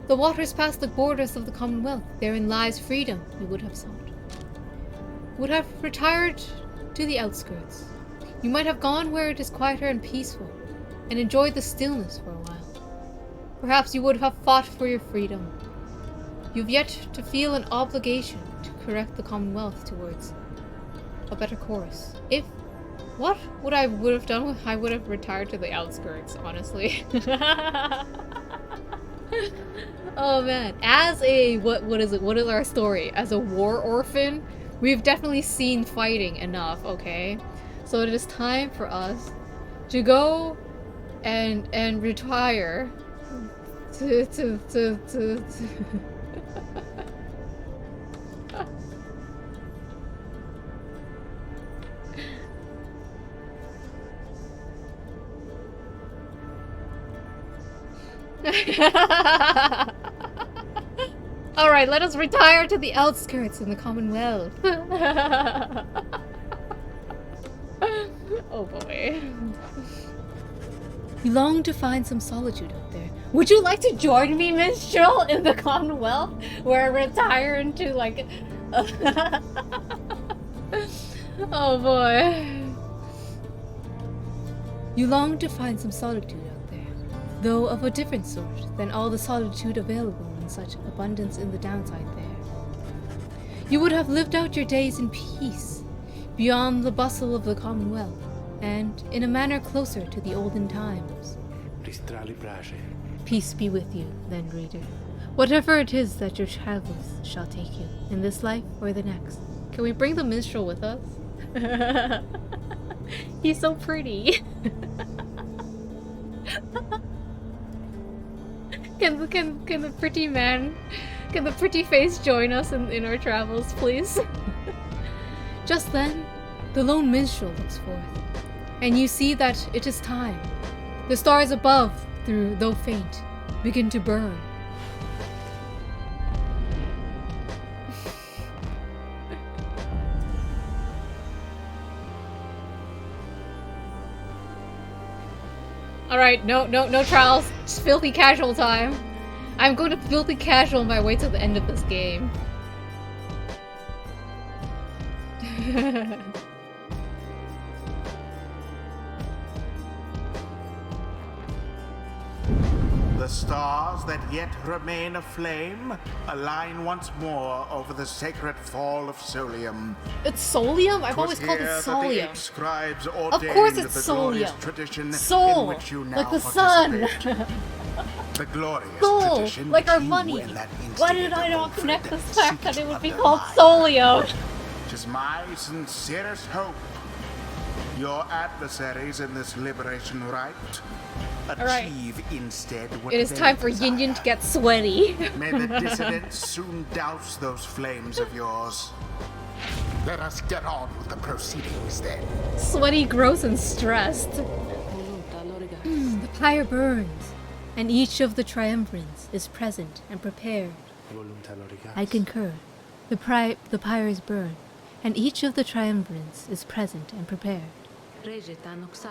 The waters past the borders of the Commonwealth, therein lies freedom you would have sought. Would have retired to the outskirts. You might have gone where it is quieter and peaceful, and enjoyed the stillness for a while. Perhaps you would have fought for your freedom. You've yet to feel an obligation to correct the Commonwealth towards a better course. What would I have done? I would have retired to the outskirts, honestly. Oh man, as a what is it? What is our story? As a war orphan, we've definitely seen fighting enough. Okay, so it is time for us to go and retire to Alright, let us retire to the outskirts in the Commonwealth. Oh boy. You long to find some solitude out there. Would you like to join me, minstrel, in the Commonwealth? Where I retire into like... Oh boy. You long to find some solitude out there, though of a different sort than all the solitude available in such abundance in the downside there. You would have lived out your days in peace, beyond the bustle of the Commonwealth, and in a manner closer to the olden times. Peace be with you, then, reader. Whatever it is that your travels shall take you, in this life or the next. Can we bring the minstrel with us? He's so pretty. Can the pretty man, can the pretty face join us in our travels, please? Just then, the lone minstrel looks forth, and you see that it is time. The stars above, though faint, begin to burn. Alright, no trials. Just filthy casual time. I'm going to filthy casual my way to the end of this game. The stars that yet remain aflame align once more over the sacred fall of Solium. It's Solium? I've always called it Solium. Of course it's Solium. Soul, like the sun. The glorious Soul, tradition like our you money. and that Why did instigator I not Wilfred connect the seek fact that to it would be undermine? called Solio? 'Tis my sincerest hope your adversaries in this liberation rite Alright. achieve instead what It is they time for desire. Yin Yin to get sweaty. May the dissidents soon douse those flames of yours. Let us get on with the proceedings then. Sweaty, gross, and stressed. The pyre burns, and each of the triumvirats is present and prepared. I concur. The pyres burn, and each of the triumvirats is present and prepared.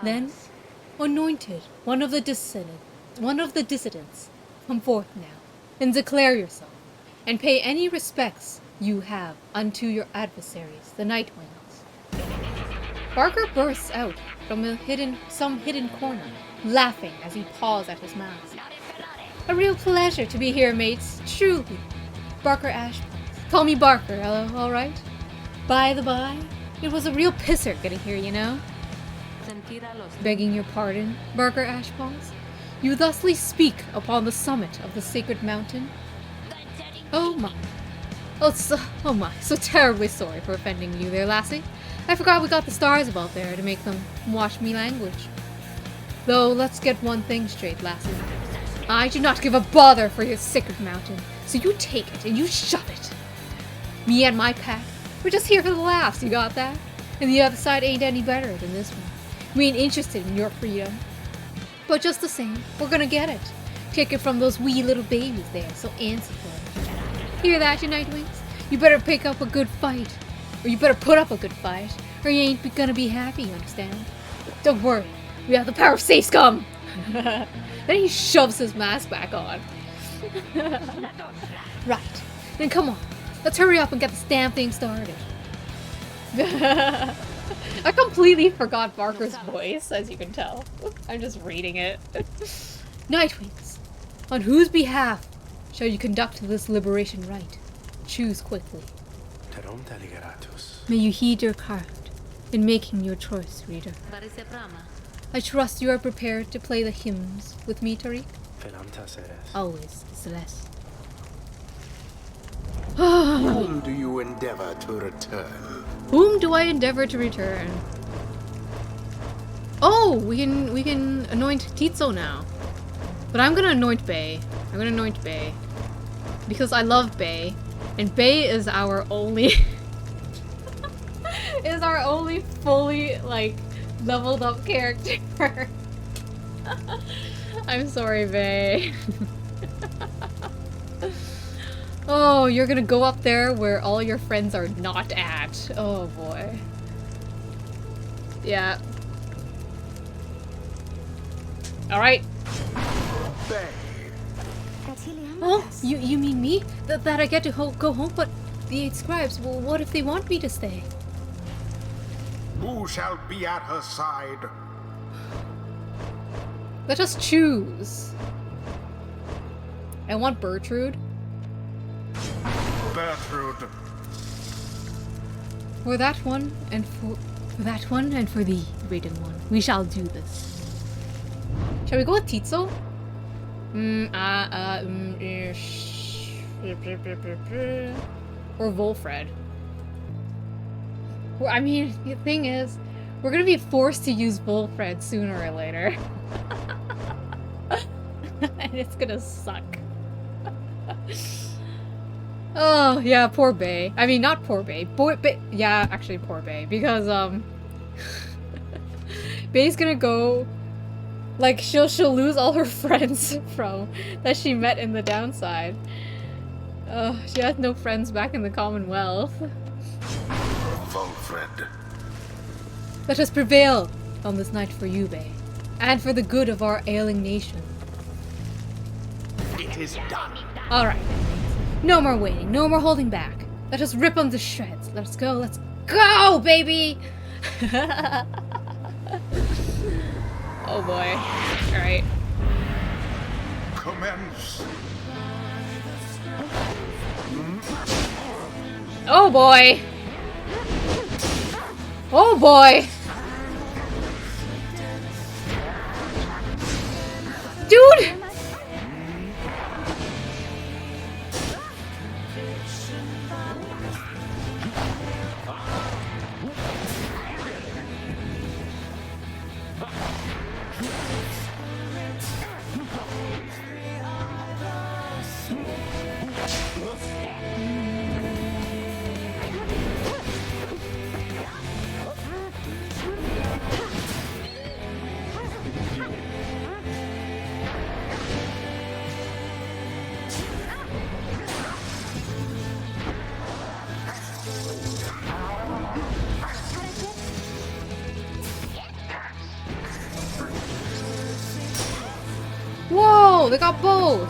Then, anointed, one of the dissidents, come forth now, and declare yourself, and pay any respects you have unto your adversaries, the Nightwings. Barker bursts out from some hidden corner, laughing as he paws at his mask. A real pleasure to be here, mates, truly. Barker Ashpons. Call me Barker, all right? By the by, it was a real pisser getting here, you know? Begging your pardon, Barker Ashpons. You thusly speak upon the summit of the sacred mountain? Oh my. Oh my, so terribly sorry for offending you there, lassie. I forgot we got the stars above there to make them watch me language. Though, let's get one thing straight, lassie. I do not give a bother for your sacred mountain, so you take it and you shove it. Me and my pack, we're just here for the laughs, you got that? And the other side ain't any better than this one. We ain't interested in your freedom. But just the same, we're gonna get it. Take it from those wee little babies there, so antsy for it. Hear that, you Nightwings? You better pick up a good fight. Or you better put up a good fight, or you ain't gonna be happy, you understand? Don't worry, we have the power of safe scum! Then he shoves his mask back on. Right, then come on, let's hurry up and get this damn thing started. I completely forgot Barker's voice, as you can tell. I'm just reading it. Nightwings, on whose behalf shall you conduct this liberation rite? Choose quickly. May you heed your craft in making your choice, reader. I trust you are prepared to play the hymns with me, Tariq? Always, Celeste. Whom do you endeavor to return? Whom do I endeavor to return? Oh, we can anoint Titso now. But I'm gonna anoint Bay. I'm gonna anoint Bay. Because I love Bay. And Bay is our only is our only fully like leveled up character. I'm sorry, Bay. Oh, you're gonna go up there where all your friends are not at. Oh boy. Yeah. Alright. Oh, you mean me? That I get to go home, but the 8 scribes, well, what if they want me to stay? Who shall be at her side? Let us choose. I want Bertrude. Bertrude. For that one, and for that one, and for the Raiden one, we shall do this. Shall we go with Titso? Or Volfred. Well, I mean, the thing is, we're gonna be forced to use Volfred sooner or later. And it's gonna suck. Oh, yeah, poor Bay. I mean, not poor Bay. Yeah, actually poor Bay. Because, Bay's gonna go... Like, she'll lose all her friends from... that she met in the downside. She has no friends back in the Commonwealth. Volfred. Let us prevail on this night for you, Bay. And for the good of our ailing nation. It is done. Alright. No more waiting, no more holding back. Let us rip them to shreds. Let's go, baby! Oh boy. Alright. Commence. Oh boy! Oh boy! Dude! no! They got both!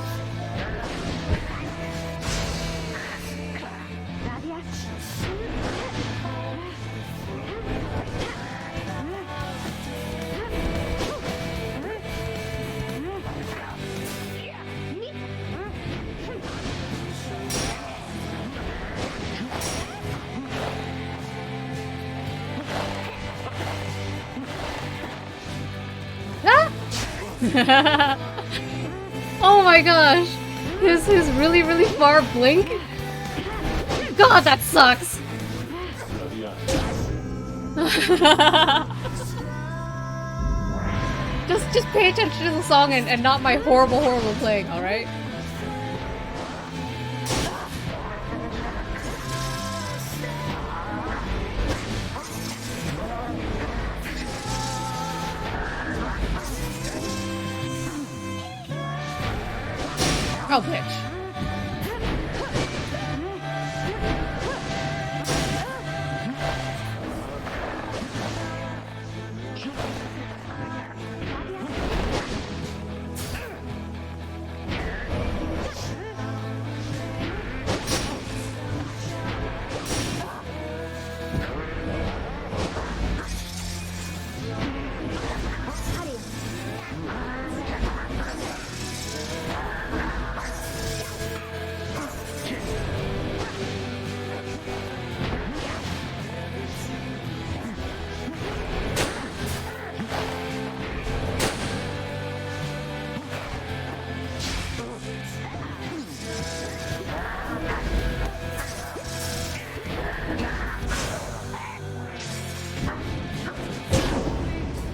Oh my gosh! His really, really far blink? God, that sucks! just pay attention to the song and not my horrible playing, alright? Oh, bitch.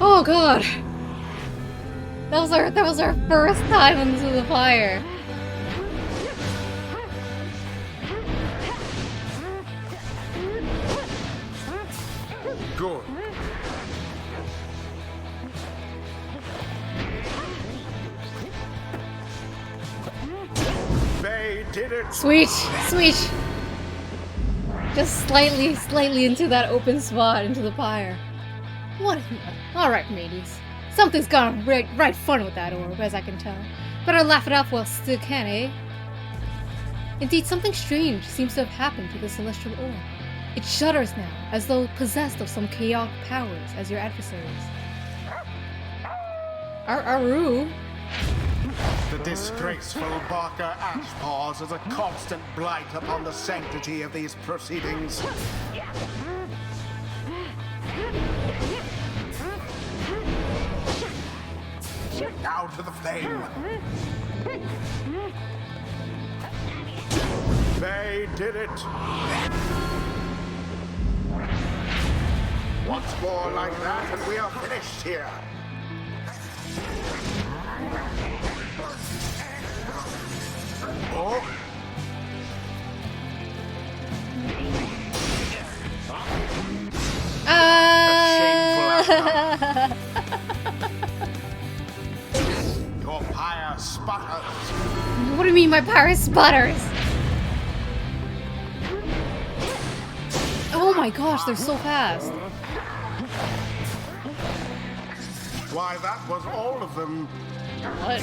Oh god! That was our first time into the Pyre. Good. They did it. Sweet, sweet. Just slightly into that open spot into the Pyre. What? Alright, mateys. Something's gone right fun with that orb, as I can tell. Better laugh it off while still can, eh? Indeed, something strange seems to have happened to the celestial orb. It shudders now, as though possessed of some chaotic powers as your adversaries. Aru? The disgraceful Barker Ashpaws is a constant blight upon the sanctity of these proceedings. Out to the flame! They did it! Once more like that and we are finished here! Oh! Your pyre sputters! What do you mean my pyre sputters? Oh my gosh, they're so fast. Why, that was all of them. What?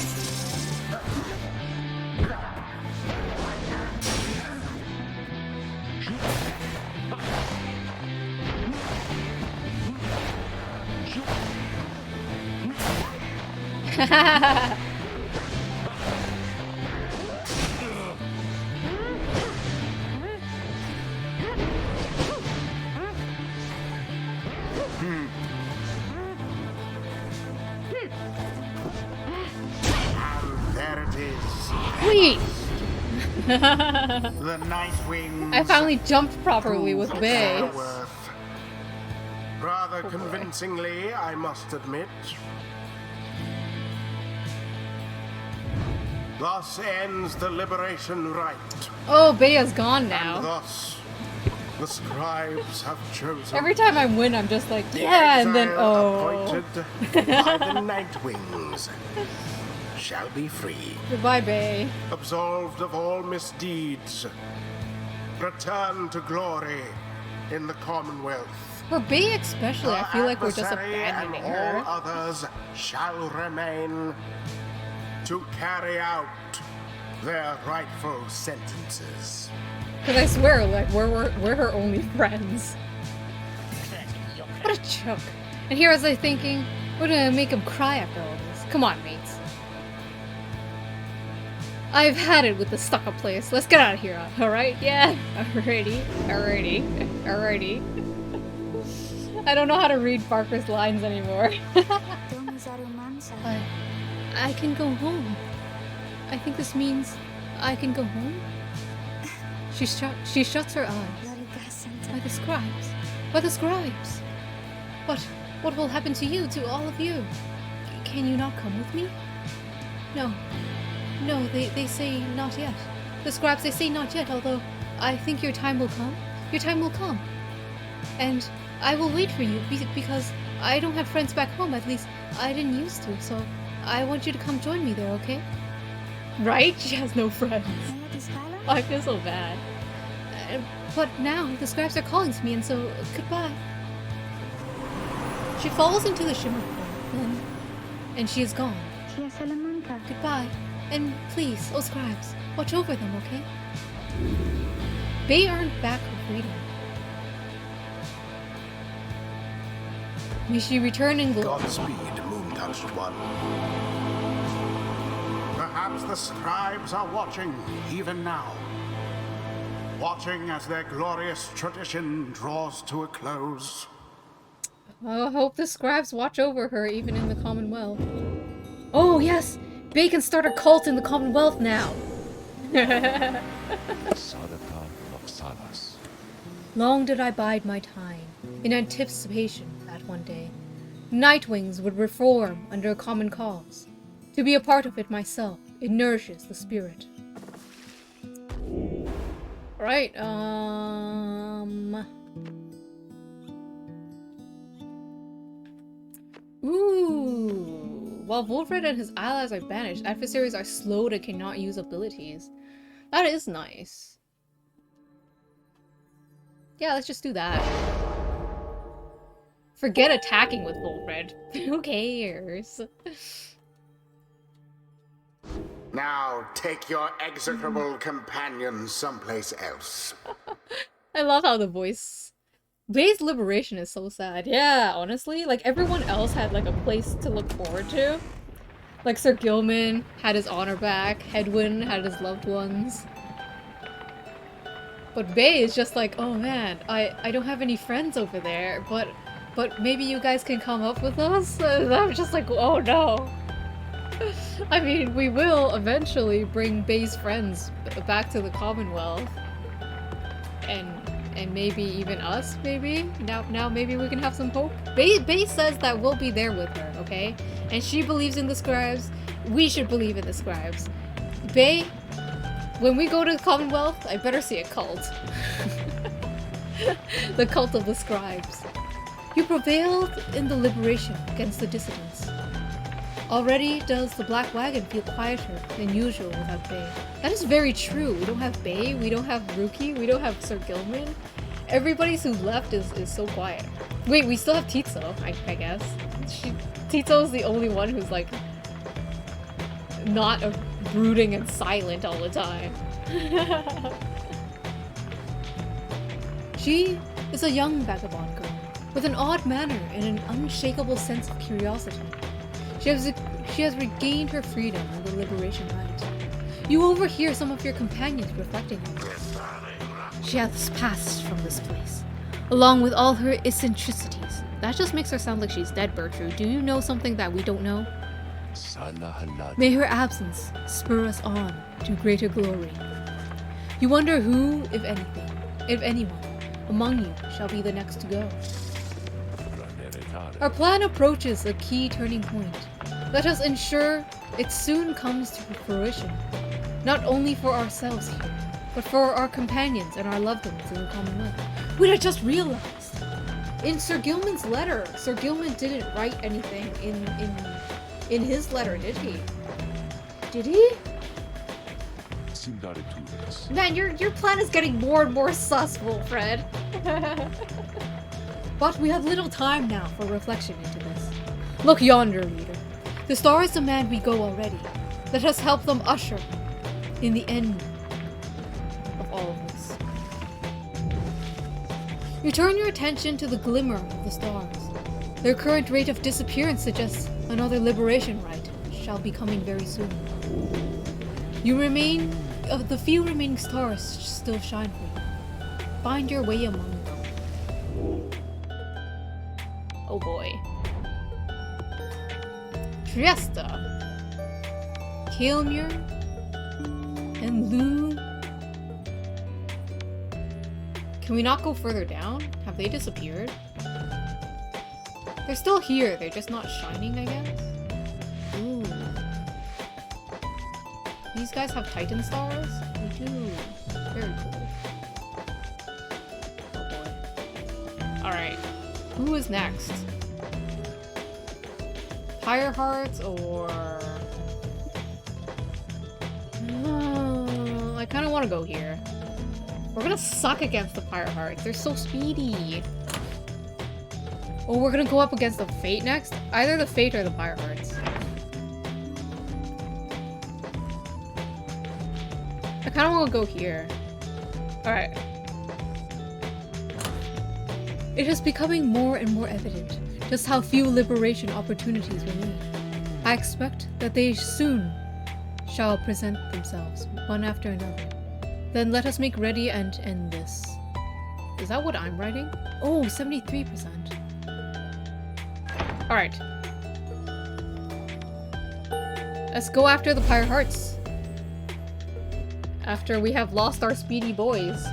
There it is. Wait! The night wings. I finally jumped properly with Bay. Worth. Rather convincingly, I must admit. Thus ends the liberation rite. Oh, Bay is gone And now. thus, the scribes have chosen. Every time I win, I'm just like, yeah, and then, exile oh. appointed by the night wings shall be free. Goodbye, Bay. Absolved of all misdeeds. Return to glory in the Commonwealth. For Bay especially, I feel like we're just Adversary abandoning and her. all others shall remain to carry out their rightful sentences. Because I swear, like, we're her only friends. What a choke. And here was I thinking, we're gonna make him cry after all this. Come on, mates. I've had it with the stuck-up place. Let's get out of here, alright? Yeah, alrighty. I don't know how to read Parker's lines anymore. I can go home. I think this means I can go home? She shuts her eyes. By the scribes. By the scribes. What will happen to you, to all of you? Can you not come with me? No, they say not yet. The scribes, they say not yet, although I think your time will come. Your time will come. And I will wait for you, because I don't have friends back home, at least I didn't used to, so I want you to come join me there, okay? Right? She has no friends. Oh, I feel so bad. But now, the scribes are calling to me, and so, goodbye. She falls into the shimmer pool, and she is gone. Goodbye. And please, oh scribes, watch over them, okay? They earned back her freedom. May she return in glory. Godspeed, Moon-touched one. Perhaps the scribes are watching, even now. Watching as their glorious tradition draws to a close. I hope the scribes watch over her, even in the Commonwealth. Oh, yes! They can start a cult in the Commonwealth now! Long did I bide my time, in anticipation that one day, Nightwings would reform under a common cause. To be a part of it myself, it nourishes the spirit. Right, Ooh. While Wolfred and his allies are banished, adversaries are slowed and cannot use abilities. That is nice. Yeah, let's just do that. Forget attacking with Wolfred. Who cares? Now take your execrable companions someplace else. I love how the voice... Bay's liberation is so sad. Yeah, honestly, like everyone else had like a place to look forward to. Like Sir Gilman had his honor back, Hedwyn had his loved ones. But Bay is just like, oh man, I don't have any friends over there, but maybe you guys can come up with us? And I'm just like, oh no. I mean, we will eventually bring Bay's friends back to the Commonwealth. And maybe even us, maybe? Now maybe we can have some hope? Bay says that we'll be there with her, okay? And she believes in the scribes. We should believe in the scribes. Bay, when we go to the Commonwealth, I better see a cult. The cult of the scribes. You prevailed in the liberation against the dissidents. Already does the Black Wagon feel quieter than usual without Bay. That is very true. We don't have Bay, we don't have Rookie, we don't have Sir Gilman. Everybody who's left is so quiet. Wait, we still have Titso, I guess. Titso's the only one who's like not brooding and silent all the time. She is a young vagabond girl with an odd manner and an unshakable sense of curiosity. She has regained her freedom and the liberation rite. You overhear some of your companions reflecting on her. She has passed from this place, along with all her eccentricities. That just makes her sound like she's dead, Bertrude. Do you know something that we don't know? May her absence spur us on to greater glory. You wonder who, if anyone, among you shall be the next to go. Our plan approaches a key turning point. Let us ensure it soon comes to fruition, not only for ourselves here, but for our companions and our loved ones in the Commonwealth. Wait, I just realized! In Sir Gilman's letter, Sir Gilman didn't write anything in his letter, did he? Did he? Man, your plan is getting more and more sus, Wolfred. But we have little time now for reflection into this. Look yonder, leader. The stars demand we go already. Let us help them usher in the end of all of this. You turn your attention to the glimmer of the stars. Their current rate of disappearance suggests another liberation rite shall be coming very soon. The few remaining stars still shine for you. Find your way among them. Oh boy. Trieste, Kael'mir, and Lu. Can we not go further down? Have they disappeared? They're still here, they're just not shining, I guess? Ooh. These guys have Titan stars? They do. Very cool. Oh boy. Alright. Who is next? Pyre hearts or... I kind of want to go here. We're gonna suck against the Pyre hearts. They're so speedy. Oh, we're gonna go up against the Fate next? Either the Fate or the Pyre hearts. I kind of want to go here. Alright. It is becoming more and more evident just how few liberation opportunities remain. I expect that they soon shall present themselves, one after another. Then let us make ready and end this. Is that what I'm writing? Oh, 73%. Alright. Let's go after the Pyre hearts. After we have lost our speedy boys.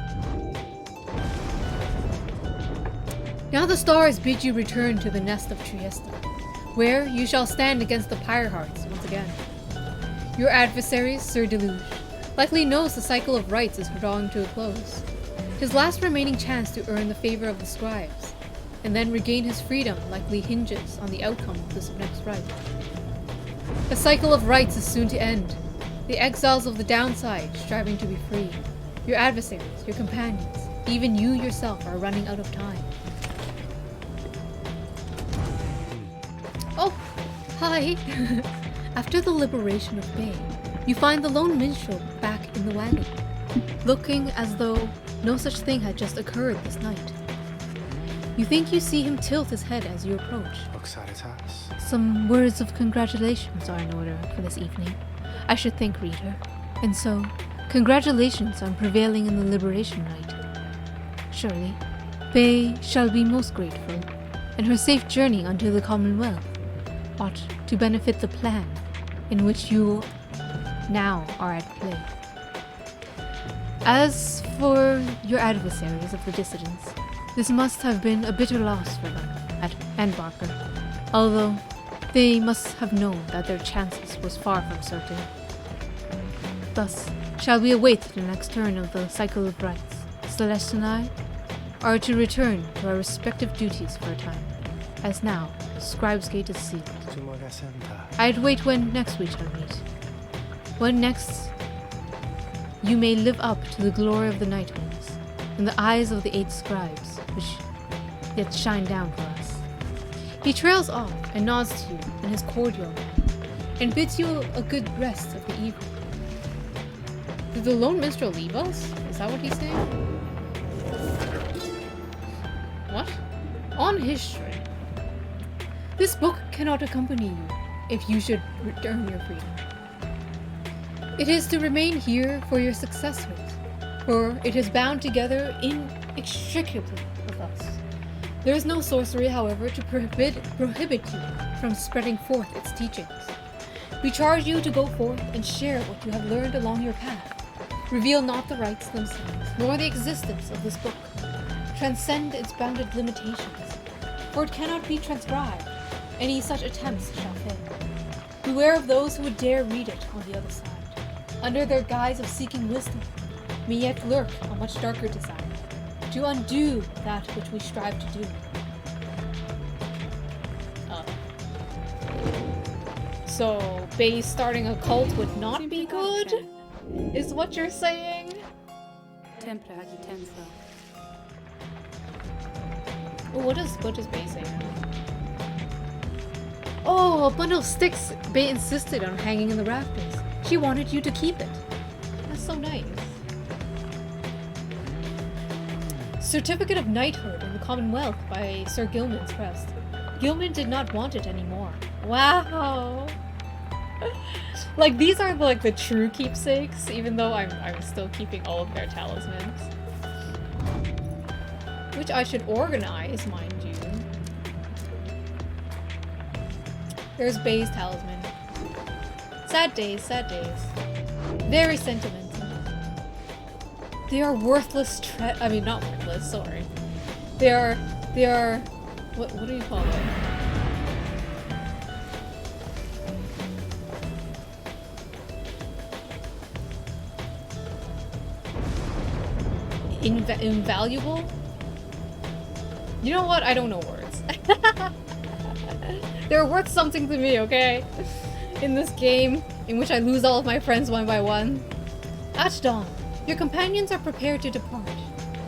Now the stars bid you return to the nest of Trieste, where you shall stand against the Pyre hearts once again. Your adversary, Sir Deluge, likely knows the cycle of rites is drawing to a close. His last remaining chance to earn the favor of the scribes, and then regain his freedom likely hinges on the outcome of this next rite. The cycle of rites is soon to end. The exiles of the downside striving to be free. Your adversaries, your companions, even you yourself are running out of time. Oh, hi! After the liberation of Bay, you find the lone minstrel back in the wagon, looking as though no such thing had just occurred this night. You think you see him tilt his head as you approach. Some words of congratulations are in order for this evening, I should think, reader. And so, congratulations on prevailing in the liberation rite. Surely, Bay shall be most grateful, and her safe journey unto the Commonwealth ought to benefit the plan in which you now are at play. As for your adversaries of the dissidents, this must have been a bitter loss for them at Embarker, although they must have known that their chances was far from certain. Thus shall we await the next turn of the cycle of rites. Celeste and I are to return to our respective duties for a time, as now Scribe's Gate is sealed. I'd wait when next we shall meet. When next you may live up to the glory of the Nightwings, in the eyes of the 8 scribes, which yet shine down for us. He trails off and nods to you in his cordial manner, and bids you a good rest of the evening. Did the lone minstrel leave us? Is that what he's saying? What? On history. This book cannot accompany you if you should return your freedom. It is to remain here for your successors, for it is bound together inextricably with us. There is no sorcery, however, to prohibit you from spreading forth its teachings. We charge you to go forth and share what you have learned along your path. Reveal not the rites themselves, nor the existence of this book. Transcend its bounded limitations, for it cannot be transcribed. Any such attempts shall fail. Beware of those who would dare read it on the other side. Under their guise of seeking wisdom, may yet lurk a much darker desire, to undo that which we strive to do. So, base starting a cult would not be good? Is what you're saying? Oh, what is base saying? Oh, a bundle of sticks Bay insisted on hanging in the rafters. She wanted you to keep it. That's so nice. Certificate of Knighthood in the Commonwealth by Sir Gilman's crest. Gilman did not want it anymore. Wow. Like, these are like the true keepsakes, even though I'm still keeping all of their talismans. Which I should organize, mind you. There's Bay's talisman. Sad days, sad days. Very sentimental. They are worthless I mean, not worthless, sorry. They are, what do you call it? Invaluable? You know what? I don't know words. They're worth something to me, okay? In this game, in which I lose all of my friends one by one. At dawn, your companions are prepared to depart.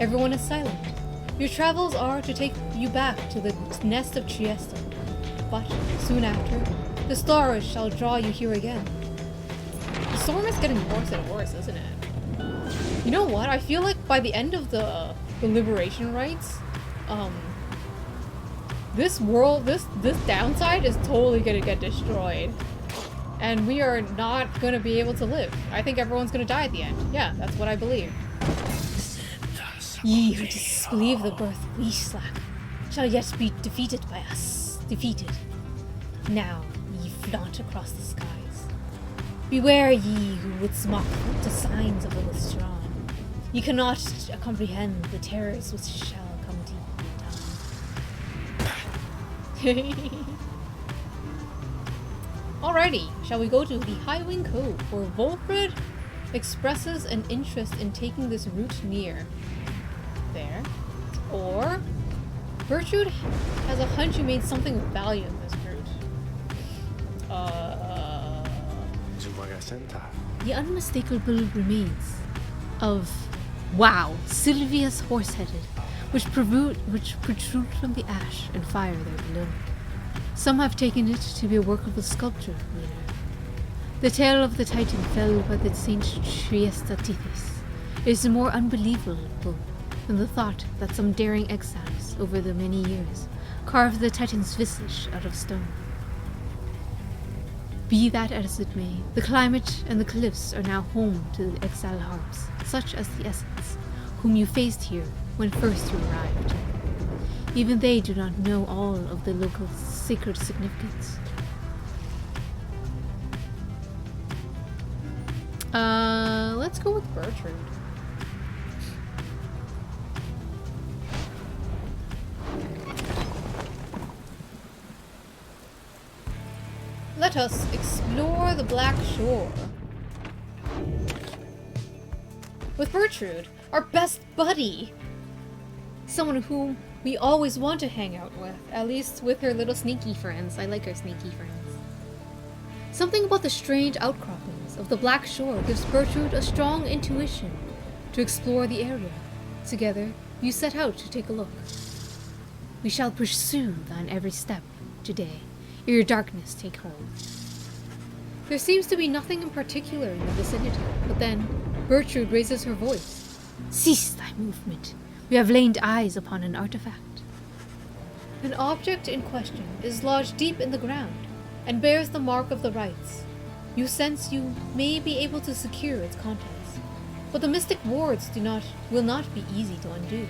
Everyone is silent. Your travels are to take you back to the nest of Trieste. But, soon after, the stars shall draw you here again. The storm is getting worse and worse, isn't it? You know what? I feel like by the end of the liberation rites, this world, this downside is totally gonna get destroyed. And we are not gonna be able to live. I think everyone's gonna die at the end. Yeah, that's what I believe. Ye who disbelieve the birth we slack shall yet be defeated by us. Defeated. Now ye flaunt across the skies. Beware ye who would mock the signs of the withdrawn. Ye cannot comprehend the terrors which shall come deep in time. Alrighty, shall we go to the Highwing Cove, where Volfred expresses an interest in taking this route near there. Or Gertrude has a hunch you made something of value in this route. The unmistakable remains of, wow, Sylvia's horse-headed, which protrude from the ash and fire there below. Some have taken it to be a work of a sculptor, Wiener. The tale of the Titan fell by the Saint Trieste Tethys is more unbelievable than the thought that some daring exiles, over the many years, carved the Titan's visage out of stone. Be that as it may, the climate and the cliffs are now home to the exile harps, such as the Essence, whom you faced here when first you arrived. Even they do not know all of the local sacred significance. Let's go with Gertrude. Let us explore the Black Shore. With Gertrude, our best buddy! Someone whom we always want to hang out with, at least with her little sneaky friends. I like her sneaky friends. Something about the strange outcroppings of the Black Shore gives Gertrude a strong intuition to explore the area. Together, you set out to take a look. We shall pursue on every step today, ere darkness take hold. There seems to be nothing in particular in the vicinity, but then Gertrude raises her voice. Cease thy movement. We have laid eyes upon an artifact. An object in question is lodged deep in the ground and bears the mark of the rites. You sense you may be able to secure its contents, but the mystic wards will not be easy to undo.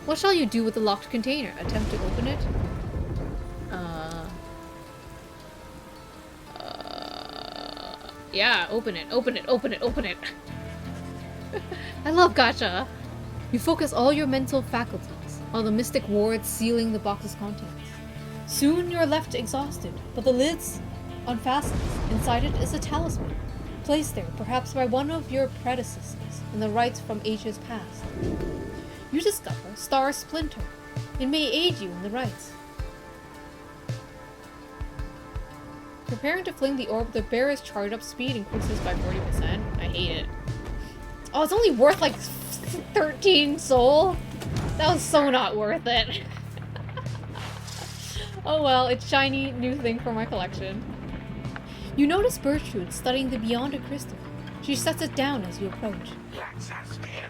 What shall you do with the locked container? Attempt to open it? Yeah, open it, open it, open it, open it. I love gacha. You focus all your mental faculties on the mystic wards sealing the box's contents. Soon you're left exhausted, but the lid's unfastens. Inside it is a talisman, placed there perhaps by one of your predecessors in the rites from ages past. You discover Star Splinter. It may aid you in the rites. Preparing to fling the orb, the bearer's charged up speed increases by 40%. I hate it. Oh, it's only worth like 13 soul? That was so not worth it. Oh well, it's shiny new thing for my collection. You notice Gertrude studying the Beyonder crystal. She sets it down as you approach.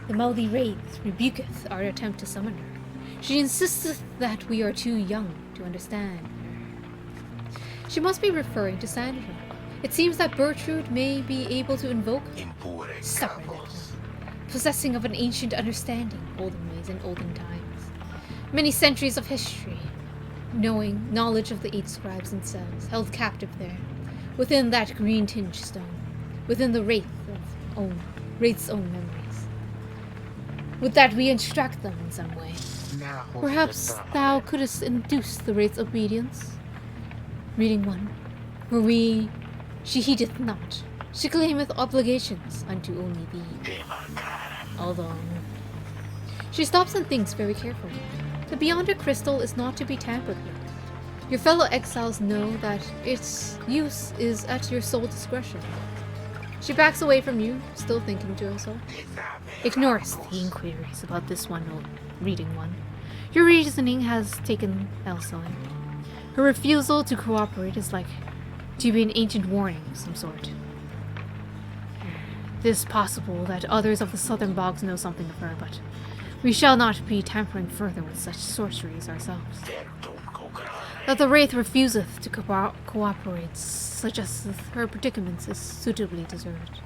The mouthy wraith rebuketh our attempt to summon her. She insisteth that we are too young to understand her. She must be referring to Sandra. It seems that Gertrude may be able to invoke her. Stubborn little, possessing of an ancient understanding, olden ways and olden times. Many centuries of history, knowledge of the 8 scribes themselves, held captive there, within that green-tinged stone, within the wraith's own memories. Would that we instruct them in some way. Perhaps thou couldst induce the wraith's obedience. Reading 1. For she heedeth not. She claimeth obligations unto only thee. Although she stops and thinks very carefully. The Beyonder crystal is not to be tampered with. Your fellow exiles know that its use is at your sole discretion. She backs away from you, still thinking to herself. Ignores the inquiries about this one, reading 1. Your reasoning has taken elsewhere. Her refusal to cooperate is like to be an ancient warning of some sort. It is possible that others of the southern bogs know something of her, but we shall not be tampering further with such sorceries ourselves. That the wraith refuseth to cooperate suggesteth her predicament is suitably deserved.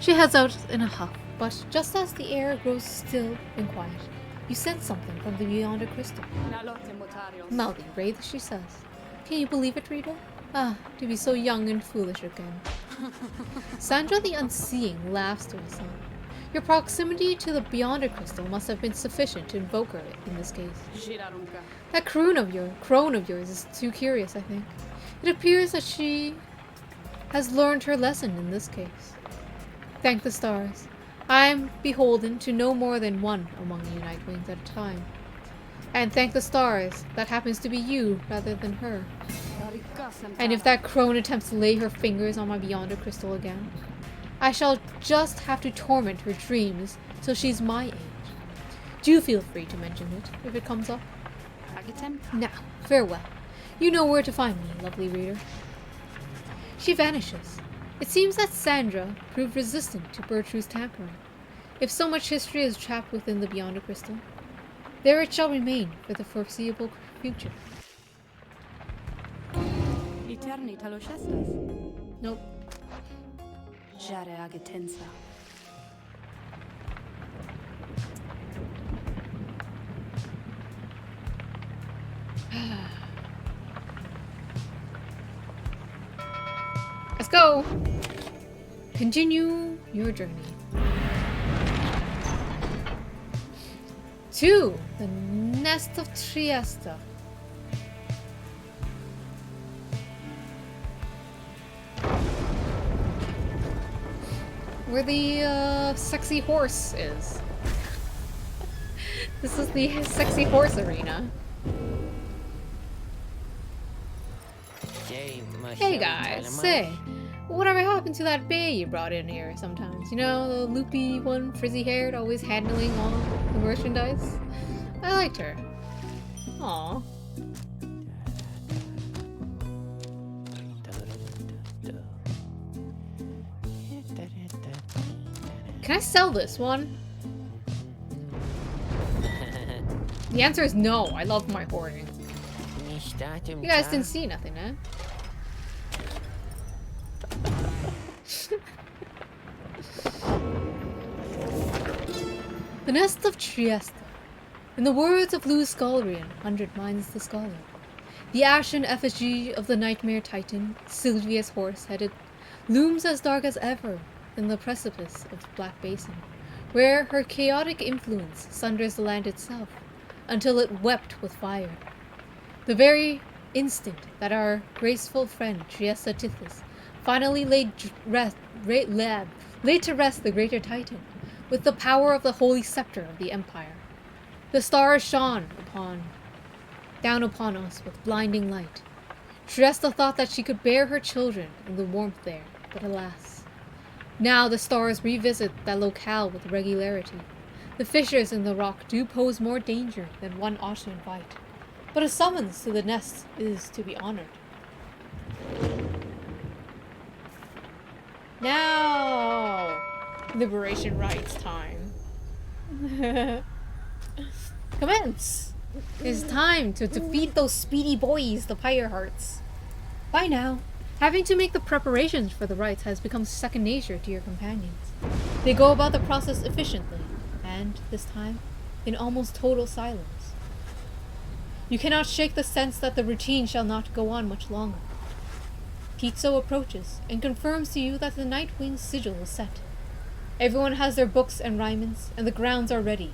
She heads out in a huff, but just as the air grows still and quiet, you sense something from the Beyonder crystal. Mouthy wraith, she says. Can you believe it, reader? Ah, to be so young and foolish again. Sandra the Unseeing laughs to herself. Your proximity to the Beyonder crystal must have been sufficient to invoke her in this case. That crone of yours is too curious, I think. It appears that she has learned her lesson in this case. Thank the stars. I am beholden to no more than one among you Nightwings at a time. And thank the stars, that happens to be you rather than her. And if that crone attempts to lay her fingers on my Beyonder crystal again, I shall just have to torment her dreams till she's my age. Do feel free to mention it if it comes up. Now, farewell. You know where to find me, lovely reader. She vanishes. It seems that Sandra proved resistant to Gertrude's tampering. If so much history is trapped within the Beyonder crystal, there it shall remain for the foreseeable future. Nope. Let's go! Continue your journey. To the nest of Trieste. Where the sexy horse is. This is the sexy horse arena. Hey guys, say, whatever happened to that bae you brought in here sometimes? You know, the loopy one, frizzy-haired, always handling all the merchandise? I liked her. Aww. Can I sell this one? The answer is no. I love my hoarding. You guys didn't see nothing, eh? The nest of Trieste. In the words of Louis Scolarian, 100 Minds the Scholar, the ashen effigy of the nightmare titan, Sylvia's horse-headed, looms as dark as ever in the precipice of Black Basin, where her chaotic influence sunders the land itself, until it wept with fire. The very instant that our graceful friend Trieste Tithys finally laid to rest the greater titan, with the power of the holy scepter of the empire. The stars shone down upon us with blinding light. Trieste thought that she could bear her children in the warmth there, but alas. Now the stars revisit that locale with regularity. The fissures in the rock do pose more danger than one ought to invite, but a summons to the nest is to be honored. Now! Liberation rights time. Commence! It's time to defeat those speedy boys, the Pyre Hearts. By now, having to make the preparations for the rites has become second nature to your companions. They go about the process efficiently, and, this time, in almost total silence. You cannot shake the sense that the routine shall not go on much longer. Pizzo approaches and confirms to you that the Nightwing's sigil is set. Everyone has their books and rymans, and the grounds are ready.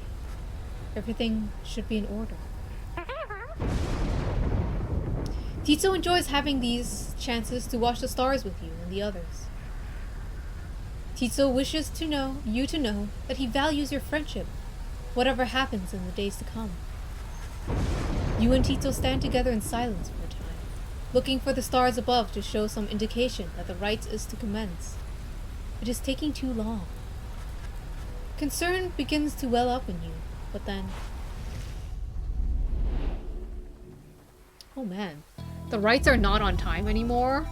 Everything should be in order. Pizzo enjoys having these chances to watch the stars with you and the others. Pizzo wishes you to know that he values your friendship, whatever happens in the days to come. You and Tito stand together in silence for a time, looking for the stars above to show some indication that the rites is to commence. It is taking too long. Concern begins to well up in you, but then... Oh man, the rites are not on time anymore.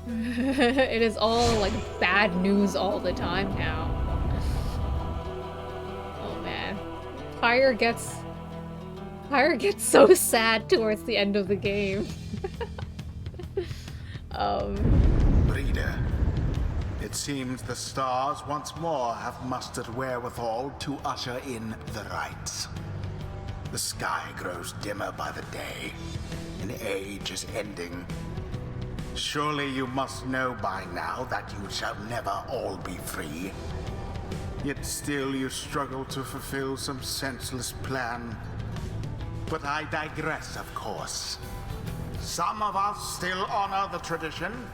It is all like bad news all the time now. Oh man. Pyre gets so sad towards the end of the game. Breeder, it seems the stars once more have mustered wherewithal to usher in the rites. The sky grows dimmer by the day. An age is ending. Surely you must know by now that you shall never all be free. Yet still you struggle to fulfill some senseless plan. But I digress, of course. Some of us still honor the tradition.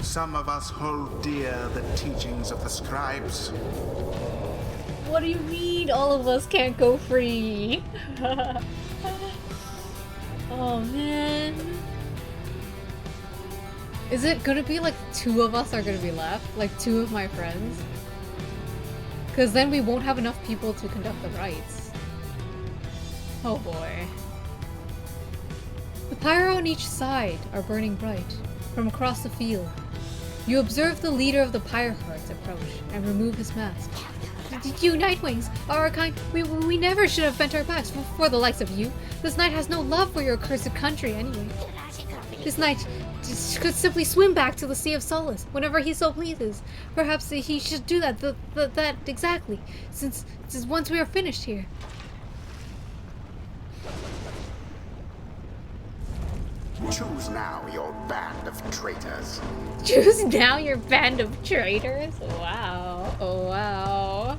Some of us hold dear the teachings of the scribes. What do you mean all of us can't go free? Oh man. Is it gonna be like 2 of us are gonna be left? Like 2 of my friends? Because then we won't have enough people to conduct the rites. Oh boy. The pyre on each side are burning bright. From across the field, you observe the leader of the Pyre Hearts approach and remove his mask. You Nightwings are our kind. We never should have bent our backs for the likes of you. This knight has no love for your accursed country anyway. This knight could simply swim back to the Sea of Solace whenever he so pleases. Perhaps he should do that exactly, since once we are finished here. Choose now your band of traitors. Choose now your band of traitors? Wow. Oh wow.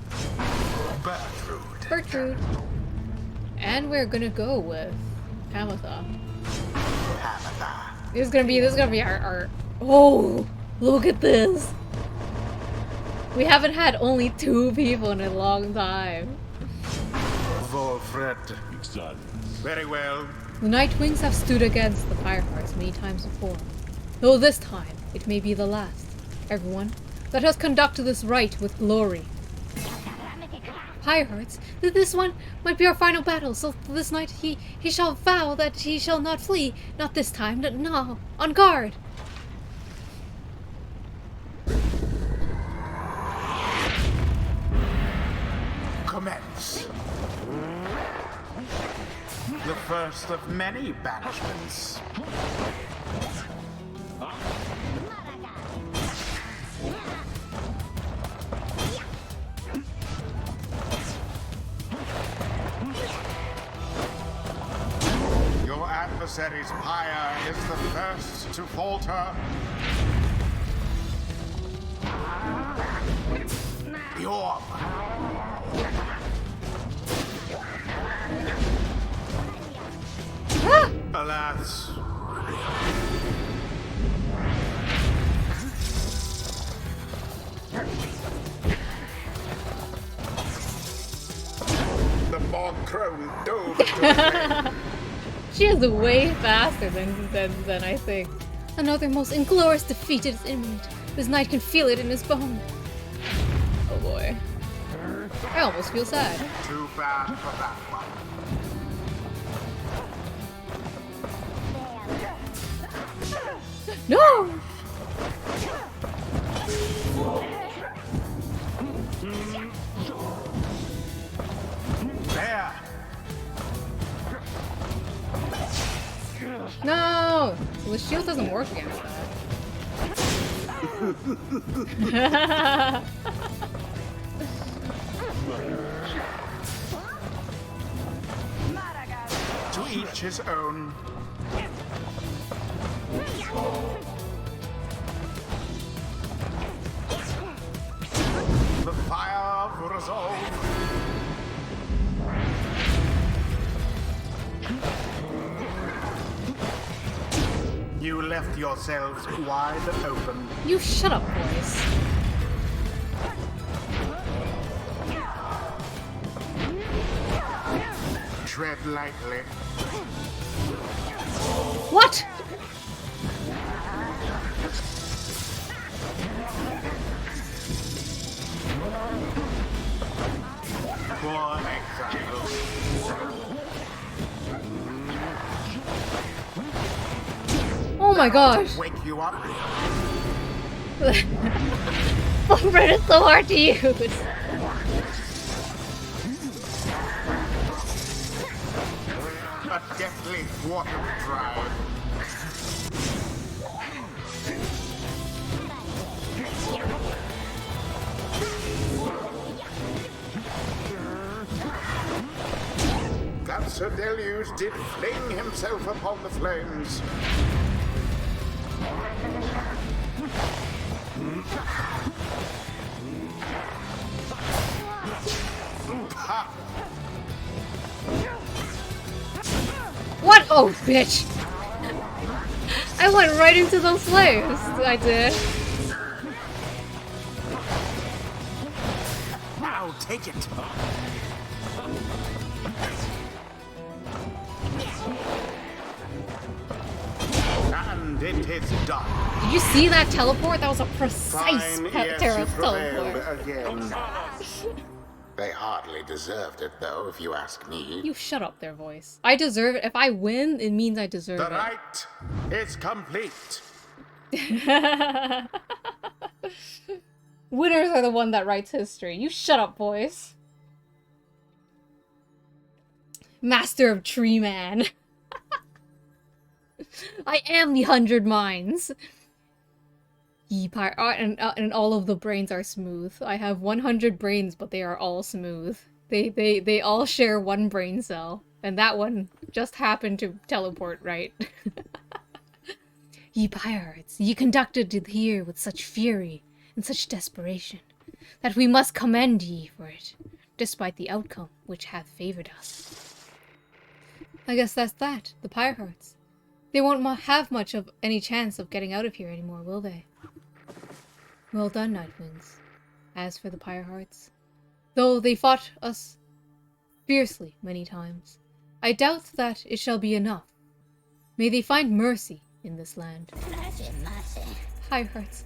Bertrude. And we're gonna go with Hamatha. This is gonna be our oh, look at this. We haven't had only 2 people in a long time. Volfred. Very well. The Nightwings have stood against the Pyre Hearts many times before, though this time it may be the last. Everyone, let us conduct this rite with glory. Pyre Hearts, this one might be our final battle, so this night he shall vow that he shall not flee. Not this time, no, on guard. Commence. The first of many banishments. Your adversary's pyre is the first to falter. The orb. Alas. The bog crone dove into the She is way faster than I think. Another most inglorious defeat is imminent. This knight can feel it in his bone. Oh boy. I almost feel sad. Too bad for that one. No! No! So the shield doesn't work against that. To each his own. The fire of resolve. You left yourselves wide open. You shut up, boys. Tread lightly. What? For exile. Oh my gosh. Wake you up. Red is so hard to use. A deathly water drive. That Sir Deluge did fling himself upon the flames. What? Oh, bitch. I went right into those flames. I did. Now take it. And it is done. Did you see that teleport? That was a precise Fine, yes, you teleport. prevailed again. They hardly deserved it, though, if you ask me. You shut up there, voice. I deserve it. If I win, it means I deserve The it. right is complete. Winners are the one that writes history. You shut up, voice. Master of Tree Man. I am the 100 minds. Pyre, and all of the brains are smooth. I have 100 brains, but they are all smooth. They all share one brain cell, and that one just happened to teleport right. Ye pirates, ye conducted it here with such fury and such desperation, that we must commend ye for it, despite the outcome which hath favored us. I guess that's that, the pirates. They won't have much of any chance of getting out of here anymore, will they? Well done, Nightwings. As for the Pyrehearts, though they fought us fiercely many times, I doubt that it shall be enough. May they find mercy in this land. Mercy. Pyrehearts,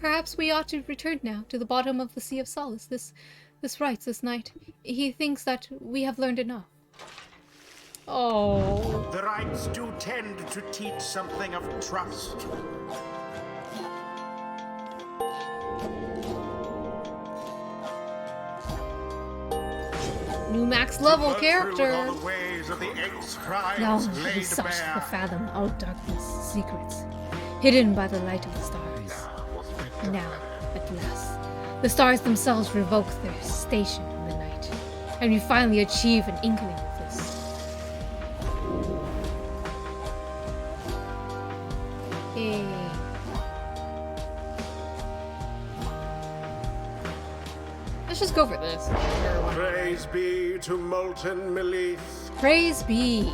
perhaps we ought to return now to the bottom of the Sea of Solace. This writes this night. He thinks that we have learned enough. Oh. The rites do tend to teach something of trust. New max level All character. the ways of the eight scribes Now he laid sought to bare. fathom all darkness, secrets, hidden by the light of the stars. Now, at last, the stars themselves revoke their station in the night, and we finally achieve an inkling of this. Yay. Let's just go for this. Praise be to molten Melith. Praise be.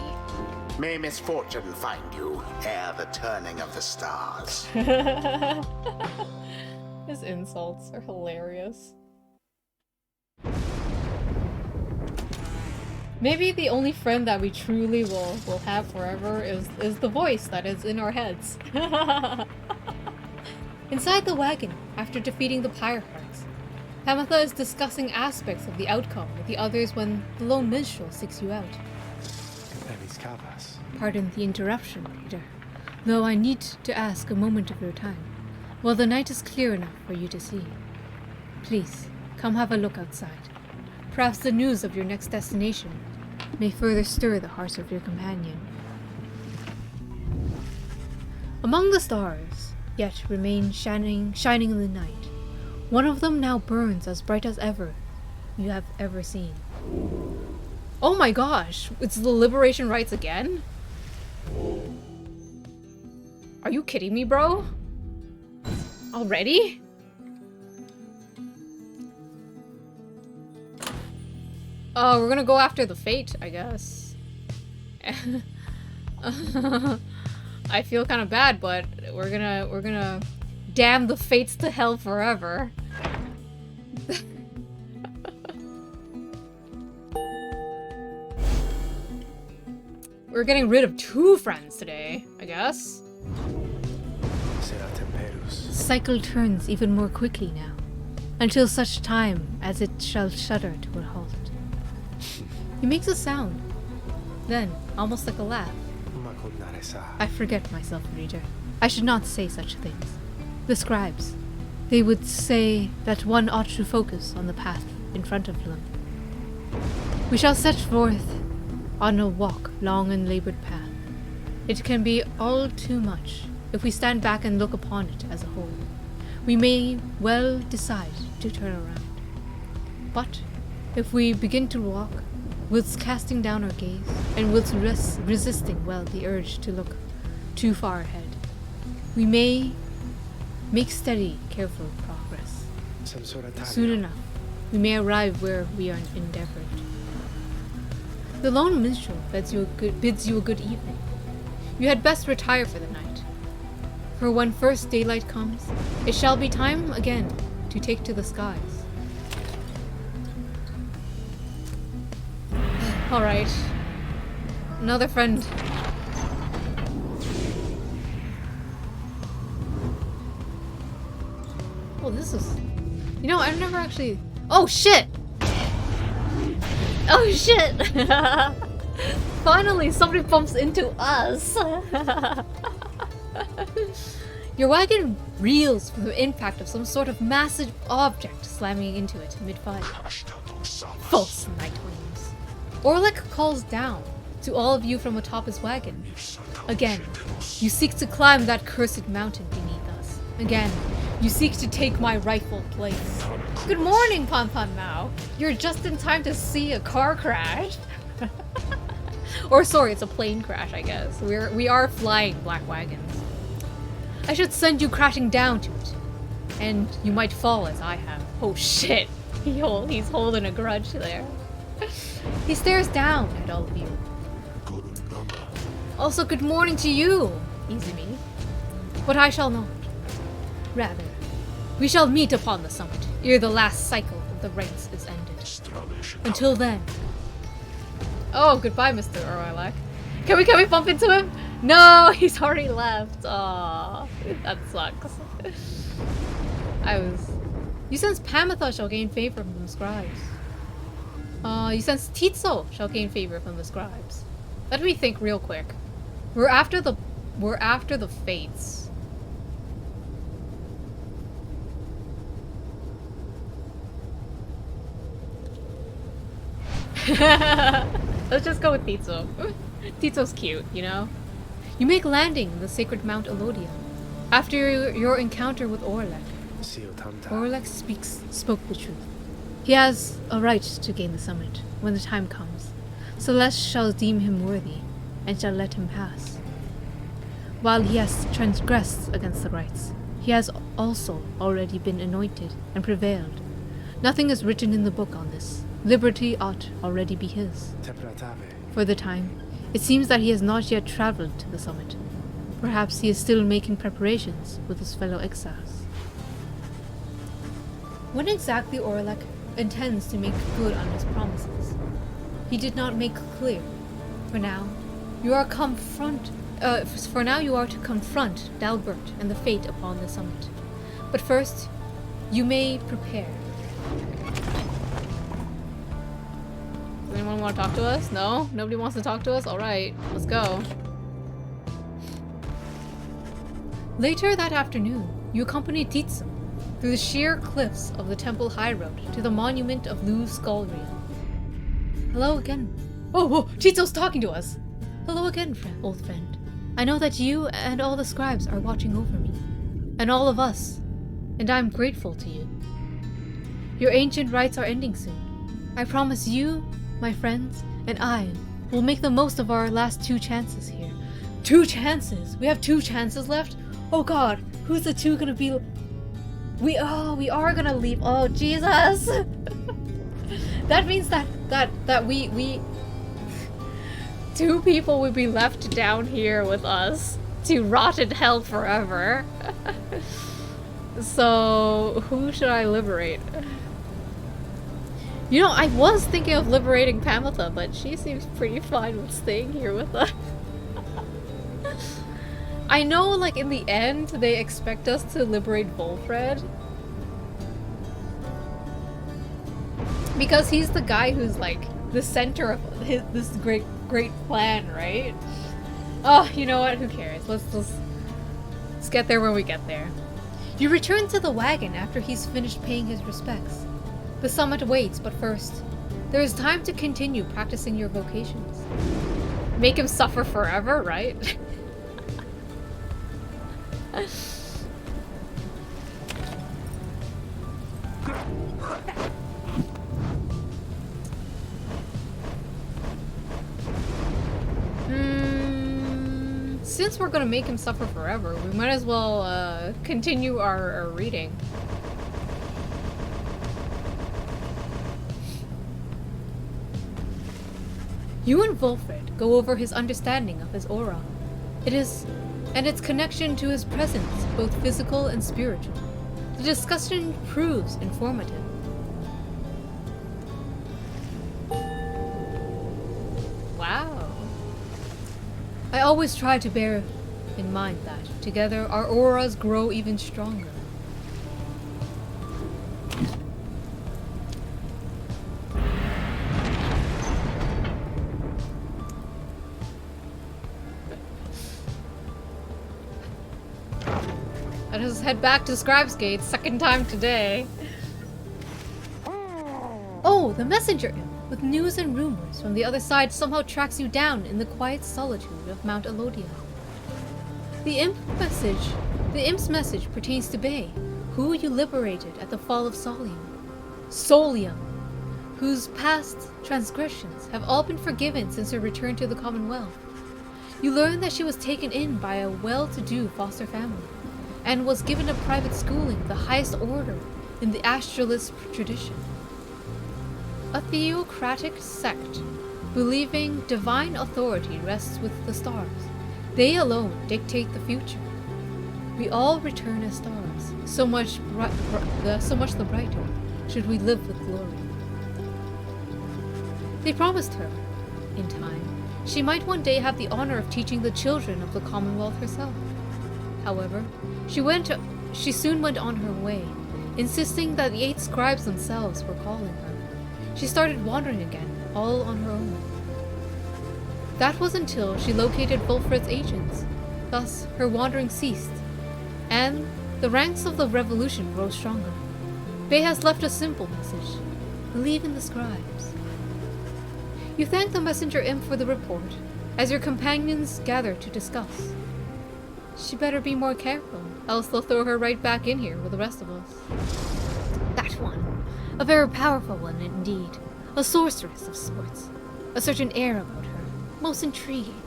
May misfortune find you ere the turning of the stars. His insults are hilarious. Maybe the only friend that we truly will have forever is the voice that is in our heads. Inside the wagon, after defeating the Pyrehearts, Tamitha is discussing aspects of the outcome with the others when the lone minstrel seeks you out. Pardon the interruption, Peter, though I need to ask a moment of your time, while the night is clear enough for you to see. Please, come have a look outside. Perhaps the news of your next destination may further stir the hearts of your companion. Among the stars, yet remain shining in the night. One of them now burns as bright as ever you have ever seen. Oh my gosh, it's the liberation rites again? Are you kidding me, bro? Already? Oh, we're gonna go after the fate, I guess. I feel kind of bad, but we're gonna damn the fates to hell forever. We're getting rid of 2 friends today, I guess. The cycle turns even more quickly now, until such time as it shall shudder to a halt. He makes a sound, then, almost like a laugh. I forget myself, reader. I should not say such things. The scribes, they would say that one ought to focus on the path in front of them. We shall set forth on a walk, long and labored path. It can be all too much if we stand back and look upon it as a whole. We may well decide to turn around. But if we begin to walk, whilst casting down our gaze, and whilst resisting well the urge to look too far ahead, we may make steady, careful progress. Soon enough, we may arrive where we are endeavored. The lone minstrel bids you a good evening. You had best retire for the night. For when first daylight comes, it shall be time again to take to the skies. Alright. Another friend. Oh, this is... You know, I've never actually... Oh, shit! Oh, shit! Finally, somebody bumps into us! Your wagon reels from the impact of some sort of massive object slamming into it mid-fight. False nightwings. Orlek calls down to all of you from atop his wagon. Again, you seek to climb that cursed mountain beneath us. Again, you seek to take my rightful place. Good morning, Pon Pon Mao. You're just in time to see a car crash. Or sorry, it's a plane crash, I guess. We are flying black wagons. I should send you crashing down to it. And you might fall as I have. Oh shit. He's holding a grudge there. He stares down at all of you. Also, good morning to you, Izumi. But I shall not. Rather, we shall meet upon the summit, ere the last cycle of the rites is ended. Until then. Oh, goodbye, Mr. Orlek. Can we bump into him? No, he's already left. Aww, that sucks. You sense Pamatha shall gain favor from the scribes. You sense Titso shall gain favor from the scribes. Let me think real quick. We're after the fates. Let's just go with Titso. Titso's cute, you know? You make landing in the sacred Mount Elodia. After your encounter with Orlek. Orlek spoke the truth. He has a right to gain the summit when the time comes. Celeste shall deem him worthy, and shall let him pass. While he has transgressed against the rites, he has also already been anointed and prevailed. Nothing is written in the book on this. Liberty ought already be his. For the time, it seems that he has not yet traveled to the summit. Perhaps he is still making preparations with his fellow exiles. When exactly Orlek intends to make good on his promises, he did not make clear. For now, you are to confront Dalbert and the fate upon the summit. But first, you may prepare. Does anyone want to talk to us? No? Nobody wants to talk to us? Alright, let's go. Later that afternoon, you accompany Titsu through the sheer cliffs of the temple high road to the monument of Lu's Skullreel. Hello again. Oh, Titsu's talking to us! Hello again, old friend. I know that you and all the scribes are watching over me, and all of us, and I'm grateful to you. Your ancient rites are ending soon. I promise you, my friends, and I will make the most of our last 2 chances here. 2 chances? We have 2 chances left? Oh god, who's the 2 gonna be? We are gonna leave. Oh Jesus! That means that we 2 people would be left down here with us to rot in hell forever. So who should I liberate? You know, I was thinking of liberating Pamitha, but she seems pretty fine with staying here with us. I know, like, in the end, they expect us to liberate Volfred. Because he's the guy who's, like, the center of this great plan, right? Oh, you know what? Who cares? Let's get there when we get there. You return to the wagon after he's finished paying his respects. The summit waits, but first, there is time to continue practicing your vocations. Make him suffer forever, right? Since we're gonna make him suffer forever, we might as well continue our reading. You and Volfred go over his understanding of his aura. And its connection to his presence, both physical and spiritual. The discussion proves informative. Wow. I always try to bear in mind that, together, our auras grow even stronger. Let us head back to Scribe's Gate, 2nd time today. Oh, the messenger with news and rumors from the other side somehow tracks you down in the quiet solitude of Mount Elodia. The imp's message pertains to Bay, who you liberated at the fall of Solium, whose past transgressions have all been forgiven since her return to the Commonwealth. You learn that she was taken in by a well-to-do foster family, and was given a private schooling, the highest order in the Astralis tradition. A theocratic sect, believing divine authority rests with the stars. They alone dictate the future. We all return as stars, so much the brighter should we live with glory. They promised her, in time, she might one day have the honor of teaching the children of the Commonwealth herself. However, she soon went on her way, insisting that the 8 scribes themselves were calling her. She started wandering again, all on her own. That was until she located Volfred's agents. Thus, her wandering ceased, and the ranks of the revolution grow stronger. Bay has left a simple message: believe in the scribes. You thank the messenger imp for the report, as your companions gather to discuss. She better be more careful, else they'll throw her right back in here with the rest of us. That one. A very powerful one indeed. A sorceress of sorts. A certain air about her. Most intriguing.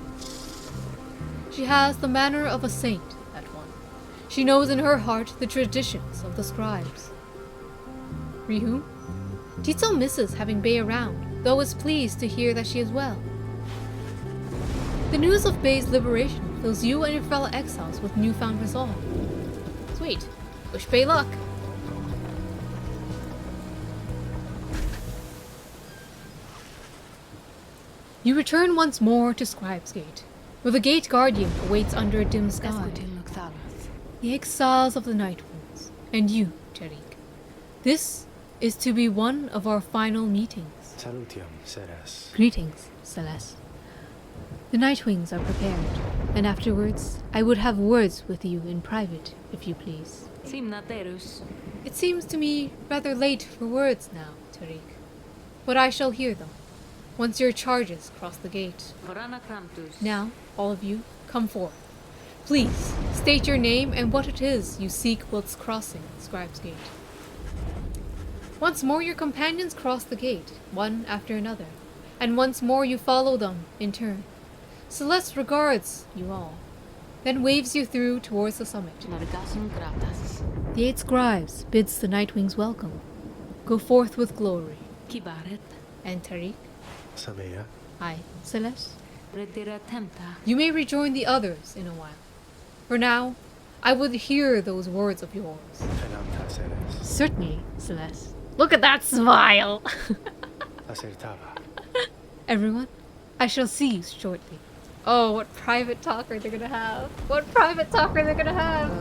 She has the manner of a saint, that one. She knows in her heart the traditions of the scribes. Rihu? Titzel misses having Bay around, though is pleased to hear that she is well. The news of Bay's liberation fills you and your fellow exiles with newfound resolve. Sweet. Wish Bay luck. You return once more to Scribe's Gate, where the gate guardian awaits under a dim sky. The exiles of the Night Winds, and you, Tariq. This is to be one of our final meetings. Salutium, Ceres. Greetings, Celeste. The Nightwings are prepared, and afterwards I would have words with you in private, if you please. It seems to me rather late for words now, Tariq, but I shall hear them, once your charges cross the gate. Now, all of you, come forth. Please, state your name and what it is you seek whilst crossing Scribe's Gate. Once more your companions cross the gate, one after another, and once more you follow them in turn. Celeste regards you all, then waves you through towards the summit. The 8 scribes bids the Nightwings welcome. Go forth with glory. And Tariq. Samaya. Hi, Celeste. You may rejoin the others in a while. For now, I would hear those words of yours. Certainly, Celeste. Look at that smile! Everyone, I shall see you shortly. Oh, what private talk are they gonna have? What private talk are they gonna have?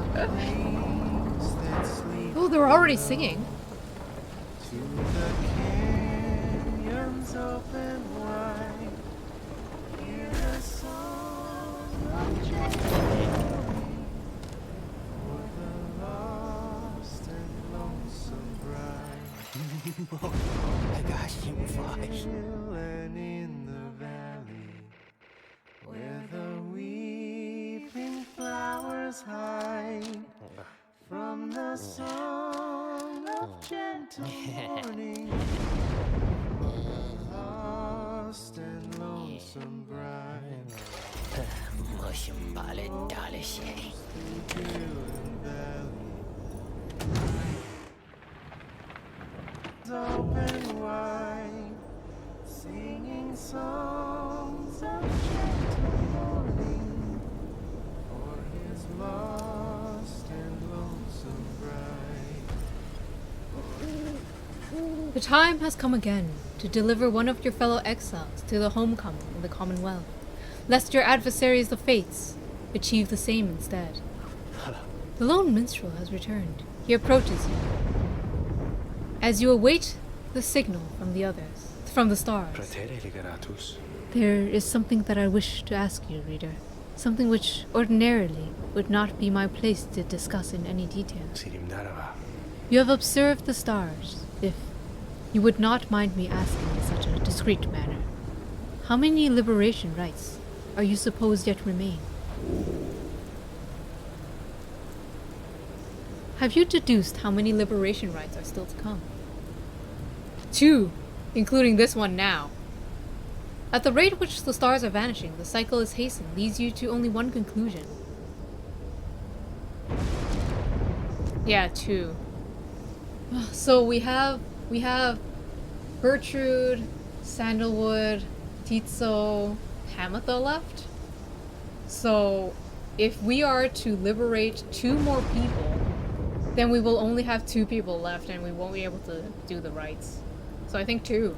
Oh, they're already singing. I got you flash. In the valley, where the weeping flowers hide from the song of gentle morning, lost and lonesome bride. Open wide, singing songs of gentle morning for his lost and lonesome bride. The time has come again to deliver one of your fellow exiles to the homecoming in the Commonwealth, lest your adversaries the Fates achieve the same instead. The lone minstrel has returned. He approaches you. As you await the signal from the others, from the stars, there is something that I wish to ask you, reader. Something which ordinarily would not be my place to discuss in any detail. You have observed the stars, if you would not mind me asking in such a discreet manner. How many liberation rites are you supposed yet remain? Have you deduced how many liberation rites are still to come? 2, including this one now. At the rate at which the stars are vanishing, the cycle is hastened, leads you to only one conclusion. Yeah, 2. So we have Gertrude, Sandalwood, Titso, Hamatha left. So if we are to liberate 2 more people, then we will only have 2 people left and we won't be able to do the rites. So I think 2.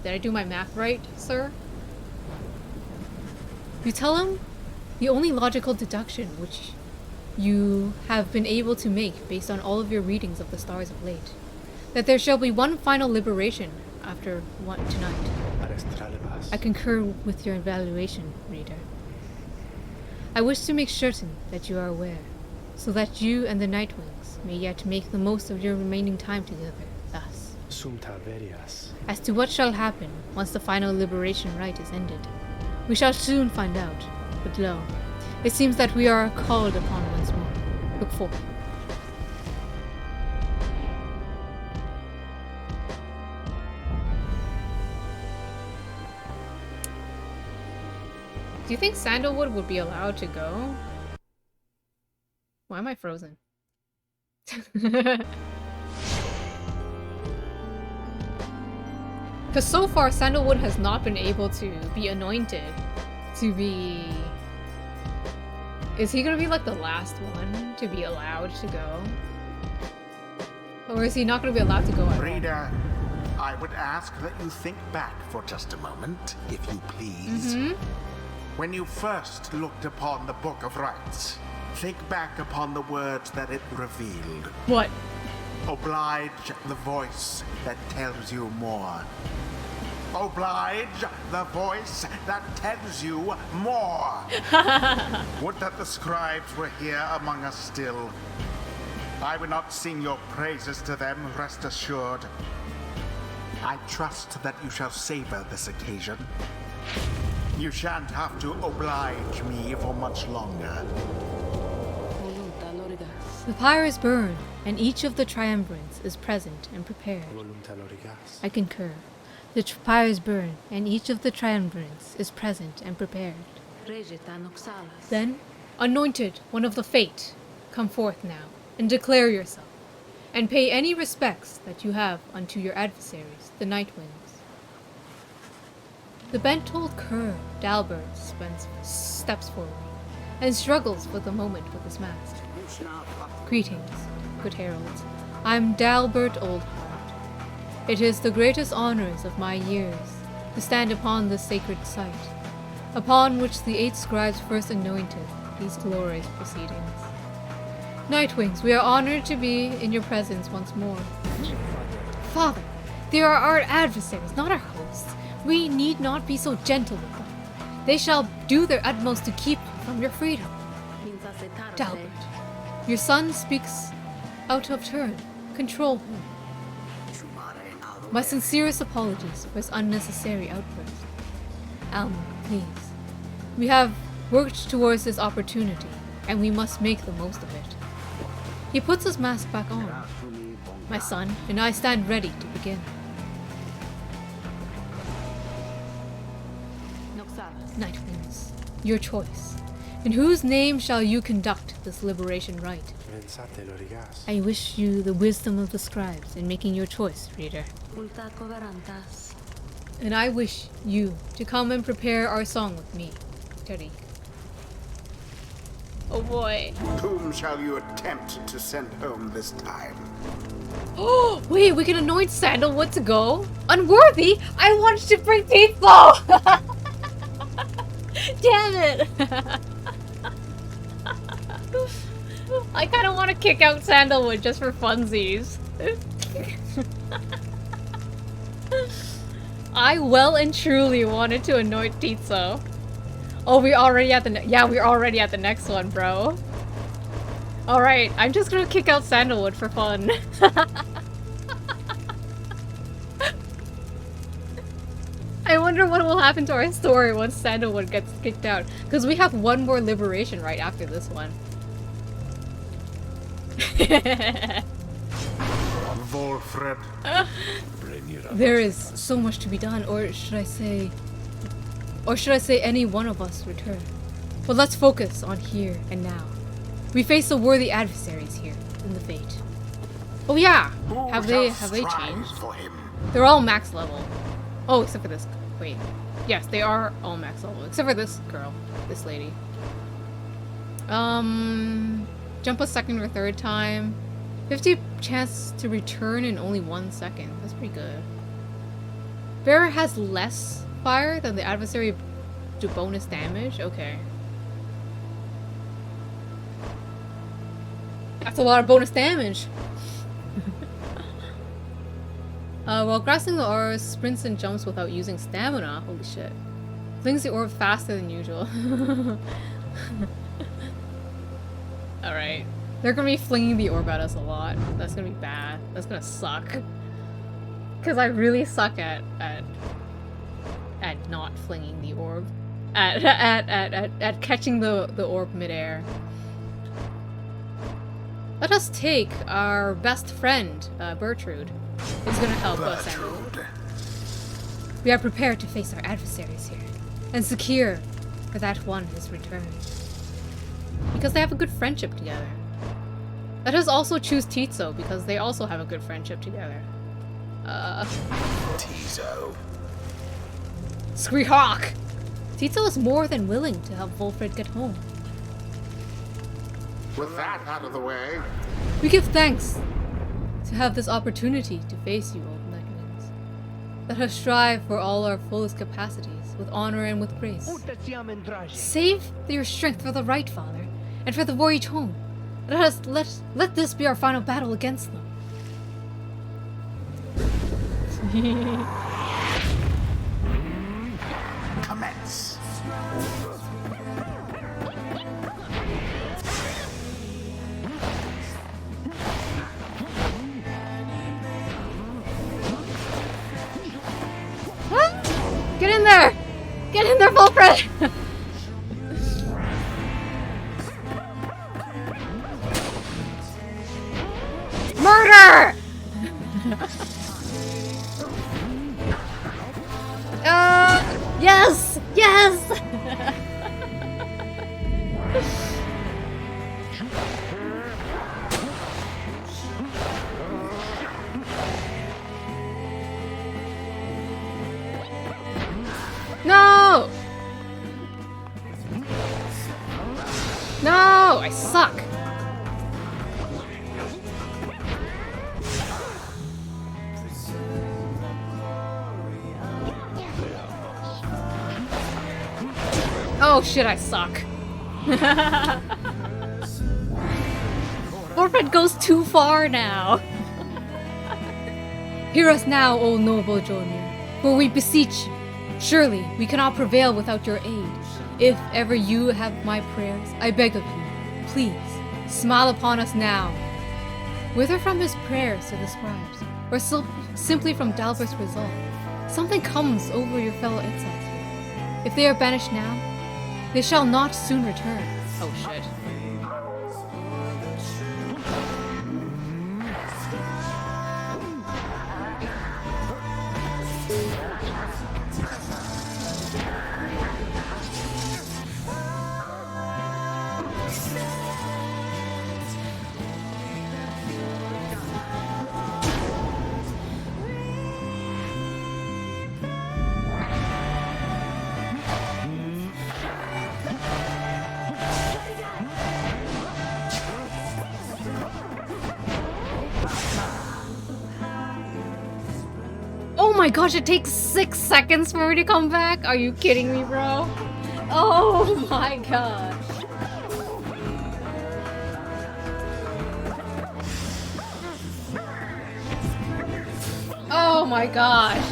Did I do my math right, sir? You tell him the only logical deduction which you have been able to make based on all of your readings of the stars of late, that there shall be one final liberation after one tonight. I concur with your evaluation, reader. I wish to make certain that you are aware, so that you and the Nightwings may yet make the most of your remaining time together, thus. As to what shall happen once the final liberation rite is ended, we shall soon find out, but lo, it seems that we are called upon once more. Look forward. Do you think Sandalwood would be allowed to go? Why am I frozen? Because so far, Sandalwood has not been able to be anointed to be... Is he gonna be like the last one to be allowed to go? Or is he not gonna be allowed to go at all? Reader, I would ask that you think back for just a moment, if you please. When you first looked upon the Book of Rites, think back upon the words that it revealed. What? Oblige the voice that tells you more. Oblige the voice that tells you more. Would that the scribes were here among us still. I would not sing your praises to them, rest assured. I trust that you shall savor this occasion. You shan't have to oblige me for much longer. Volunta lorigas. The pyre is burned, and each of the triumvirates is present and prepared. Volunta lorigas. I concur. The pyre is burned, and each of the triumvirates is present and prepared. Regeta noxalas. Then, anointed one of the fate, come forth now, and declare yourself, and pay any respects that you have unto your adversaries, the Night Winds. The bent-old cur, Dalbert, steps forward, and struggles for the moment with his mask. Greetings, good heralds. I'm Dalbert Oldheart. It is the greatest honors of my years to stand upon this sacred site, upon which the 8 scribes first anointed these glorious proceedings. Nightwings, we are honored to be in your presence once more. Father, they are our adversaries, not our hosts. We need not be so gentle with them. They shall do their utmost to keep you from your freedom. Dalbert, your son speaks out of turn. Control him. My sincerest apologies for his unnecessary outburst. Alma, please. We have worked towards this opportunity, and we must make the most of it. He puts his mask back on. My son and I stand ready to begin. Noxalas. Nightwings, your choice. In whose name shall you conduct this liberation rite? Pensate lorigas. I wish you the wisdom of the scribes in making your choice, reader. Ulta coverantas. And I wish you to come and prepare our song with me, Tariq. Oh boy. Whom shall you attempt to send home this time? Oh, wait, we can anoint Sandalwood to go? Unworthy? I wanted to bring people! Damn it! I kind of want to kick out Sandalwood just for funsies. I well and truly wanted to anoint Tizzo. Oh, we're already at the yeah, we're already at the next one, bro. Alright, I'm just gonna kick out Sandalwood for fun. I wonder what will happen to our story once Sandalwood gets kicked out. Because we have one more liberation right after this one. Volfred. There is so much to be done, or should I say any one of us return. But let's focus on here and now. We face the worthy adversaries here in the fate. Oh yeah! Have they changed? For him? They're all max level. Oh, except for this. Wait. Yes, they are all max level. Except for this girl. This lady. Jump a second or third time. 50 chance to return in only 1 second. That's pretty good. Bearer has less fire than the adversary do bonus damage? Okay. That's a lot of bonus damage. While grasping the orb, sprints and jumps without using stamina. Holy shit. Flings the orb faster than usual. Alright. They're gonna be flinging the orb at us a lot. That's gonna be bad. That's gonna suck. Because I really suck at not flinging the orb. At catching the orb midair. Let us take our best friend, Bertrude. He's gonna help us. We are prepared to face our adversaries here, and secure for that one his return. Because they have a good friendship together. Let us also choose Tizzo, because they also have a good friendship together. Tizzo. Screehawk! Tizzo is more than willing to help Volfred get home. With that out of the way, We give thanks to have this opportunity to face you, old Nightwings. Let us strive for all our fullest capacities, with honor and with grace. Save your strength for the right, Father, and for the voyage home. Let this be our final battle against them. commence. Get in there! Get in there, Volfred! Rooster! Yes! Yes! No! No! I suck! Oh shit, I suck. Forfeit goes too far now. Hear us now, O noble Jormir, for we beseech you. Surely we cannot prevail without your aid. If ever you have my prayers, I beg of you, please, smile upon us now. Whether from his prayers to the scribes, or simply from Dalbert's resolve, something comes over your fellow exiles here. If they are banished now, they shall not soon return. Oh shit. Oh my gosh, it takes 6 seconds for me to come back? Are you kidding me, bro? Oh my gosh. Oh my gosh.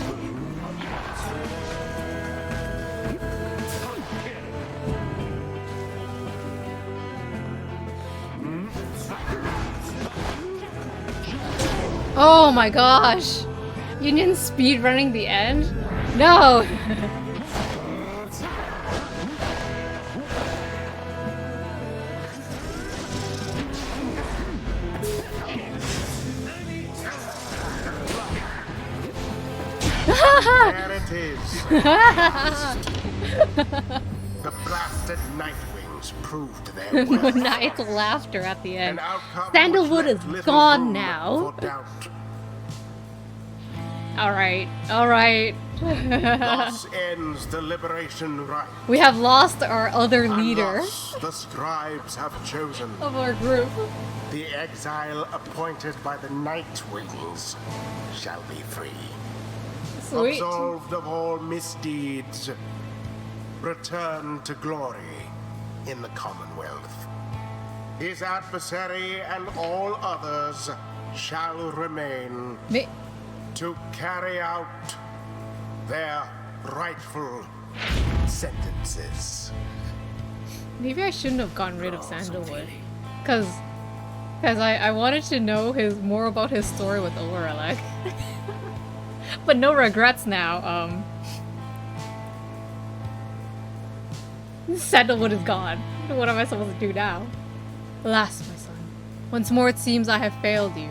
Oh my gosh. Union speed running the end? No! There it is. The blasted Nightwings proved their worth. Nice laughter at the end. An outcome Sandalwood which is left little gone room now. for doubt. Alright, alright. Thus ends the liberation rite. We have lost our other leader Thus the scribes have chosen. of our group. The exile appointed by the Nightwings shall be free. Sweet. Absolved of all misdeeds. Return to glory in the Commonwealth. His adversary and all others shall remain to carry out their rightful sentences. Maybe I shouldn't have gotten rid of Sandalwood. Cause I wanted to know more about his story with Oralek. But no regrets now. Sandalwood is gone. What am I supposed to do now? Alas, my son. Once more it seems I have failed you.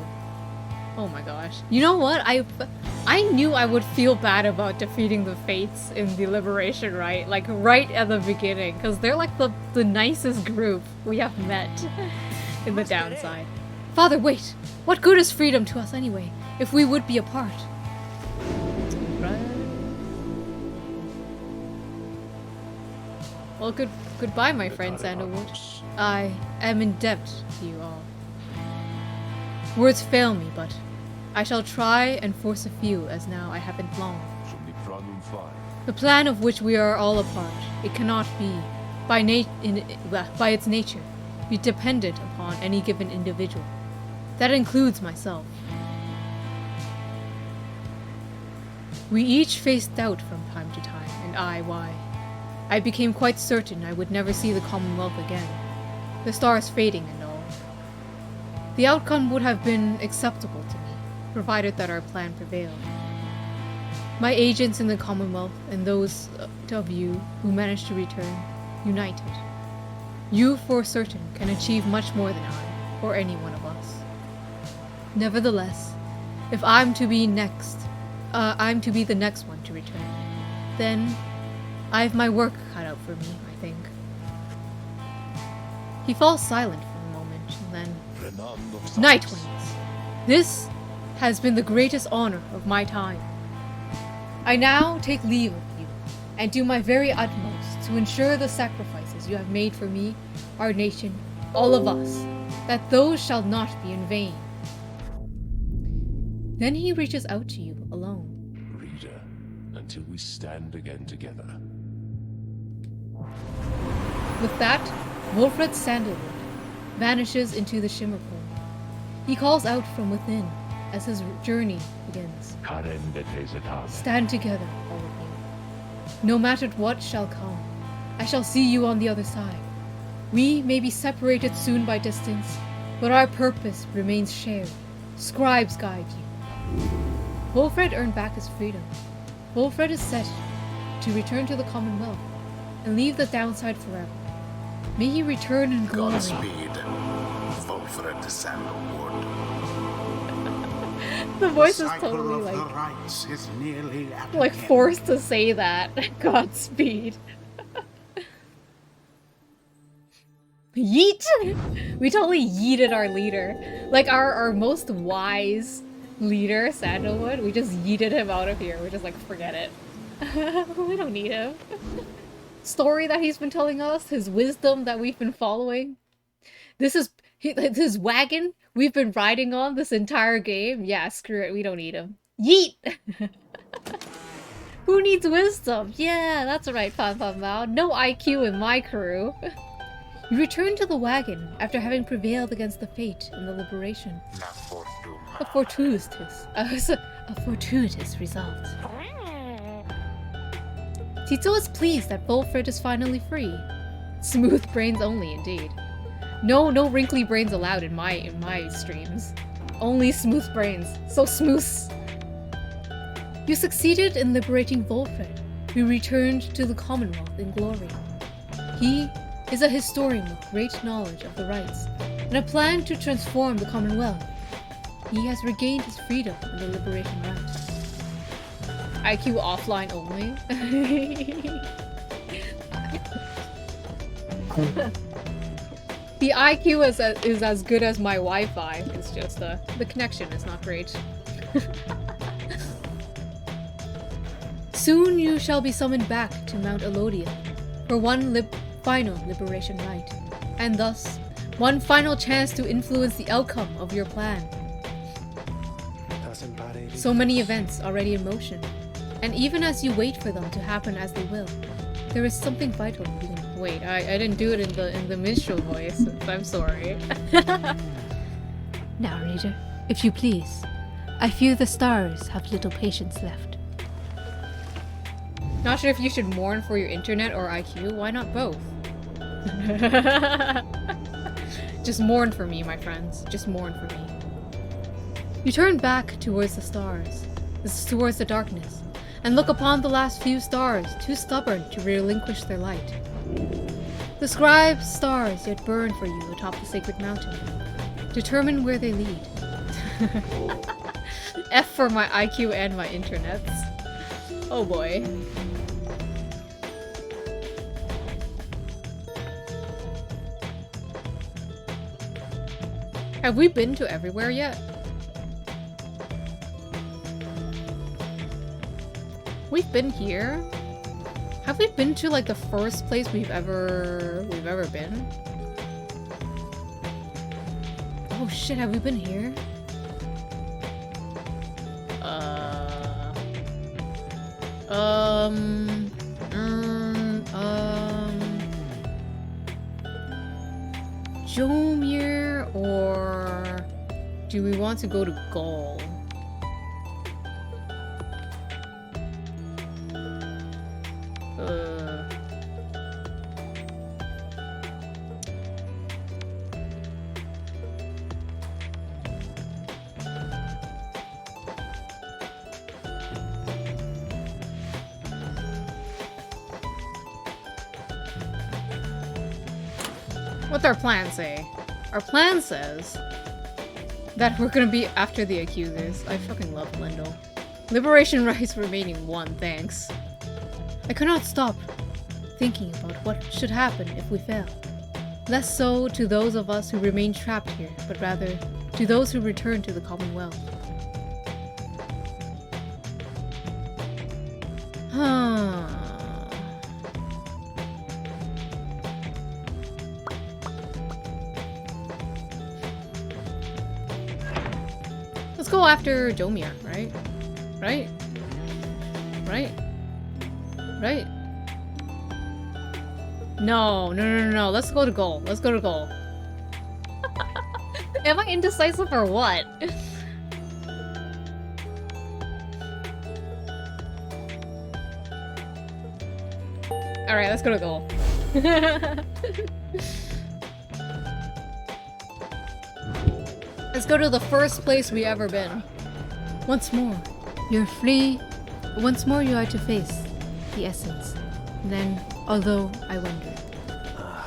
Oh my gosh. You know what? I knew I would feel bad about defeating the Fates in the Liberation Rite, like right at the beginning, because they're like the nicest group we have met in the downside. Father, wait! What good is freedom to us anyway, if we would be apart? Well, goodbye, my friend Sandalwood. I am in debt to you all. Words fail me, but I shall try and force a few, as now I haven't long. The plan of which we are all a part, it cannot be, by its nature, be dependent upon any given individual. That includes myself. We each face doubt from time to time, and why? I became quite certain I would never see the Commonwealth again, the stars fading and all. The outcome would have been acceptable to me, provided that our plan prevailed. My agents in the Commonwealth and those of you who managed to return, united. You, for certain, can achieve much more than I, or any one of us. Nevertheless, if I'm to be I'm to be the next one to return, then I've my work cut out for me, I think. He falls silent for a moment, and then... Night Winds, this has been the greatest honor of my time. I now take leave of you, and do my very utmost to ensure the sacrifices you have made for me, our nation, all of us, that those shall not be in vain. Then he reaches out to you alone. Reader, until we stand again together. With that, Wolfred Sandalwood vanishes into the Shimmer Pool. He calls out from within as his journey begins. Stand together, all of you. No matter what shall come, I shall see you on the other side. We may be separated soon by distance, but our purpose remains shared. Scribes guide you. Wolfred earned back his freedom. Wolfred is set to return to the Commonwealth and leave the downside forever. May he return in glory. Godspeed, Wolfred Sandalwood. The voice The is cycle totally of the rites is nearly at an like end. forced to say that. Godspeed. Yeet! We totally yeeted our leader. Like our most wise leader, Sandalwood, we just yeeted him out of here. We're just like, forget it. We don't need him. Story that he's been telling us, his wisdom that we've been following. This is his wagon we've been riding on this entire game. Yeah, screw it, we don't need him. Yeet! Who needs wisdom? Yeah, that's right, Fan Fan Mao. No IQ in my crew. You return to the wagon after having prevailed against the fate in the liberation. A fortuitous result. Tito is pleased that Wolfred is finally free. Smooth brains only, indeed. No wrinkly brains allowed in my streams. Only smooth brains. So smooth. You succeeded in liberating Wolfred, who returned to the Commonwealth in glory. He is a historian with great knowledge of the rites, and a plan to transform the Commonwealth. He has regained his freedom in the liberation rite. IQ offline only. The IQ is as good as my Wi-Fi. It's just the connection is not great. Soon you shall be summoned back to Mount Elodia for one final liberation rite, and thus one final chance to influence the outcome of your plan. So many events already in motion, and even as you wait for them to happen as they will, there is something vital you can... Wait, I didn't do it in the minstrel voice. I'm sorry. Now, reader, if you please, I fear the stars have little patience left. Not sure if you should mourn for your internet or IQ. Why not both? Just mourn for me, my friends. Just mourn for me. You turn back towards the stars, towards the darkness, and look upon the last few stars, too stubborn to relinquish their light. The scribe's stars yet burn for you atop the sacred mountain. Determine where they lead. F for my IQ and my internets. Oh boy. Have we been to everywhere yet? We've been here? Have we been to like the first place we've ever been? Oh shit, have we been here? Jomir, or do we want to go to Gaul? What's our plan say? Our plan says That we're gonna be after the accusers. I fucking love Lendl. Liberation rights remaining 1, thanks. I cannot stop thinking about what should happen if we fail. Less so to those of us who remain trapped here, but rather to those who return to the Commonwealth. Let's go after Jomir, right? Right? Right? Right? No. Let's go to goal. Let's go to goal. Am I indecisive or what? Alright, let's go to goal. Let's go to the first place we ever been. Once more, you're free. Once more you are to face the essence. Then, although I wonder.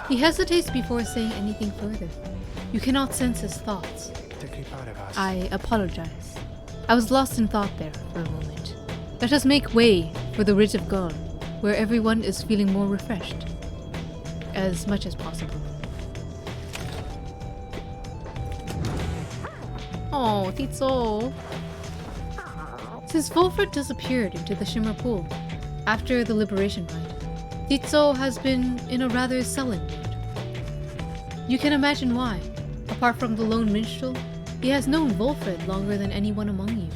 He hesitates before saying anything further. You cannot sense his thoughts. I apologize. I was lost in thought there for a moment. Let us make way for the Ridge of Gull, where everyone is feeling more refreshed. As much as possible. Oh, Titso. Since Wolfred disappeared into the Shimmer Pool after the Liberation Rite, Titso has been in a rather sullen mood. You can imagine why. Apart from the lone minstrel, he has known Wolfred longer than anyone among you.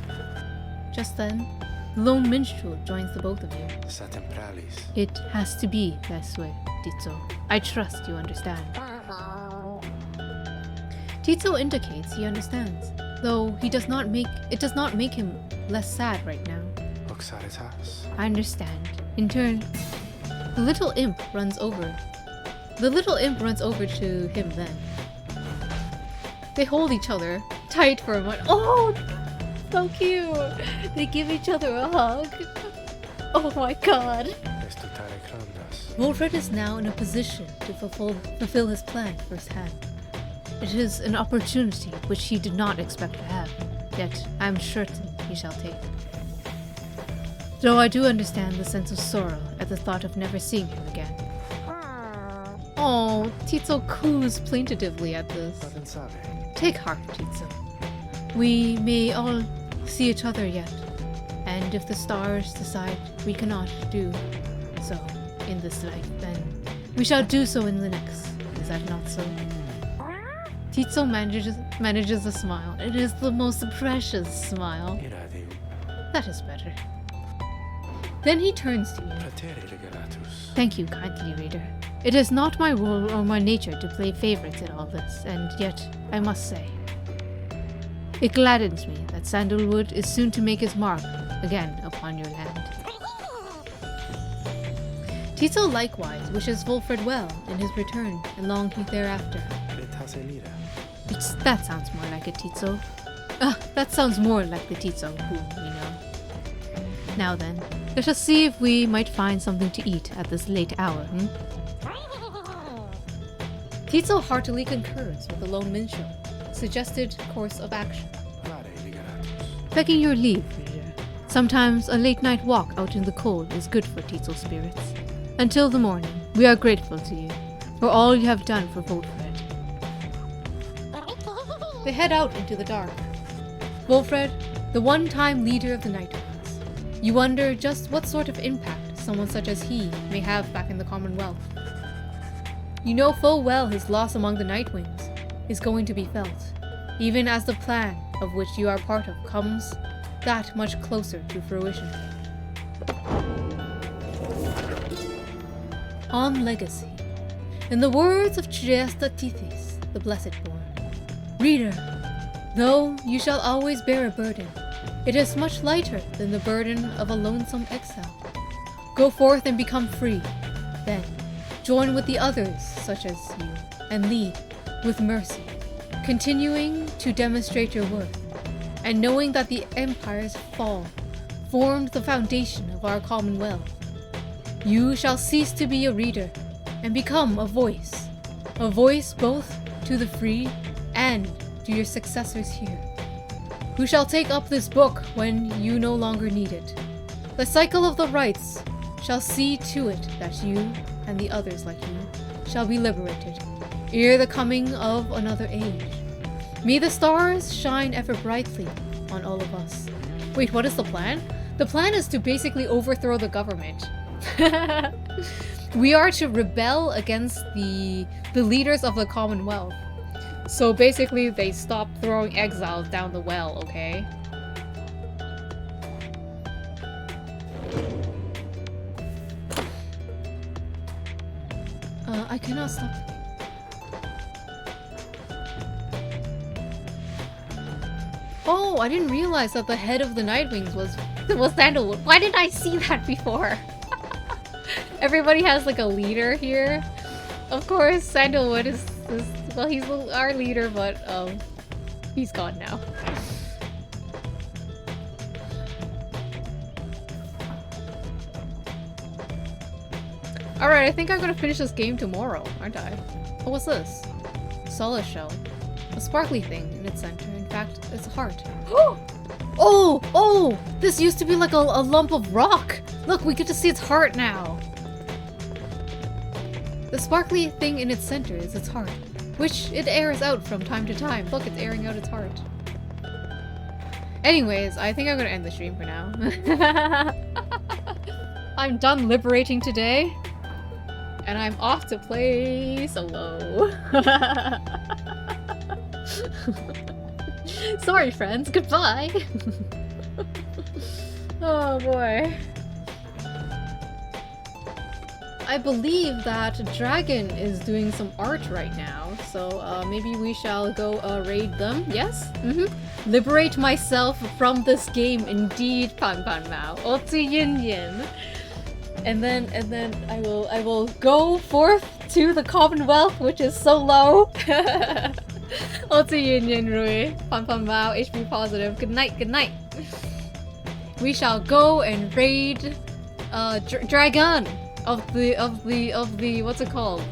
Just then, the lone minstrel joins the both of you. It has to be that way, Titso. I trust you understand. Titso indicates he understands, though it does not make him less sad right now. I understand. In turn, the little imp runs over to him then. They hold each other tight for a moment. Oh, so cute! They give each other a hug. Oh my god. Wolfred is now in a position to fulfill his plan firsthand. It is an opportunity which he did not expect to have, yet I am certain he shall take. Though I do understand the sense of sorrow at the thought of never seeing him again. Oh, Titso coos plaintively at this. Take heart, Titso. We may all see each other yet, and if the stars decide we cannot do so in this life, then we shall do so in the next. Is that not so? Titso manages a smile. It is the most precious smile. That is better. Then he turns to you. Thank you, kindly reader. It is not my role or my nature to play favorites in all this, and yet I must say, it gladdens me that Sandalwood is soon to make his mark again upon your land. Titso likewise wishes Wolfred well in his return and long thereafter. That sounds more like a Titso. That sounds more like the Titso whom we know. Now then, let us see if we might find something to eat at this late hour, Titso heartily concurs with the lone minstrel suggested course of action. Begging your leave, reader. Sometimes a late night walk out in the cold is good for Titso's spirits. Until the morning, we are grateful to you for all you have done for Wolfred. They head out into the dark. Wolfred, the one-time leader of the Nightwings. You wonder just what sort of impact someone such as he may have back in the Commonwealth. You know full well his loss among the Nightwings is going to be felt, even as the plan of which you are part of comes that much closer to fruition. On legacy. In the words of Triesta Tethys, the Blessed-born, reader, though you shall always bear a burden, it is much lighter than the burden of a lonesome exile. Go forth and become free. Then, join with the others such as you, and lead with mercy, continuing to demonstrate your worth, and knowing that the Empire's fall formed the foundation of our Commonwealth. You shall cease to be a reader, and become a voice both to the free and to your successors here, who shall take up this book when you no longer need it. The cycle of the rites shall see to it that you and the others like you shall be liberated, ere the coming of another age. May the stars shine ever brightly on all of us. Wait, what is the plan? The plan is to basically overthrow the government. We are to rebel against the leaders of the Commonwealth. So basically they stop throwing exiles down the well, okay? I cannot stop. Oh, I didn't realize that the head of the Nightwings was Sandalwood. Why didn't I see that before? Everybody has like a leader here. Of course, Sandalwood is well, he's our leader, but he's gone now. Alright, I think I'm gonna finish this game tomorrow, aren't I? Oh, what's this? Solid shell. A sparkly thing in its center. In fact, it's a heart. Oh! This used to be like a lump of rock! Look, we get to see its heart now! The sparkly thing in its center is its heart, which it airs out from time to time. Look, it's airing out its heart. Anyways, I think I'm gonna end the stream for now. I'm done liberating today. And I'm off to play solo. Sorry, friends. Goodbye. Oh boy. I believe that Dragon is doing some art right now, so maybe we shall go raid them. Yes? Liberate myself from this game, indeed, Pan Pan Mao. Otu Yin Yin. And then I will go forth to the Commonwealth, which is so low. Otu Yin Yin Rui. Pan Pan Mao, HP positive. Good night, good night. We shall go and raid Dragon of the what's it called?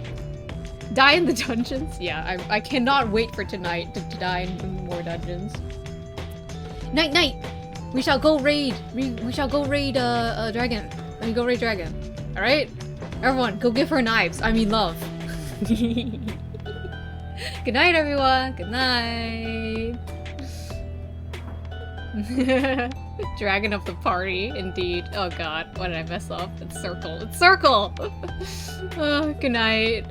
Die in the dungeons? Yeah, I cannot wait for tonight to die in more dungeons. Night night! We shall go raid Dragon. Let me go raid Dragon. Alright? Everyone, go give her knives. I mean love. Good night, everyone. Good night. Dragon of the party, indeed. Oh god, what did I mess up? It's circle. It's circle! Oh, good night.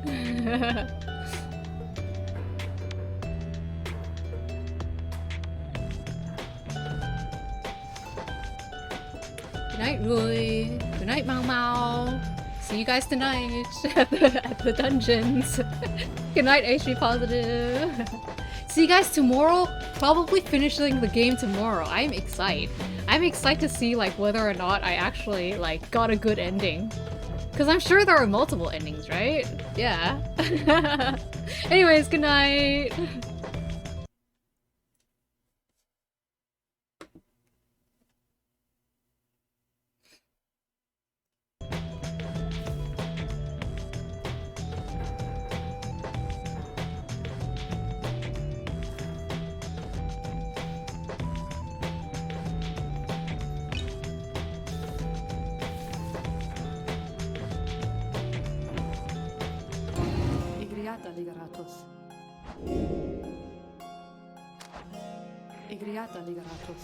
Good night, Rui. Good night, Mau Mau. See you guys tonight at the dungeons. Good night, HP positive. See you guys tomorrow. Probably finishing the game tomorrow. I'm excited. I'm excited to see like whether or not I actually like got a good ending. Because I'm sure there are multiple endings, right? Yeah. Anyways, good night. Igriata ligaratos.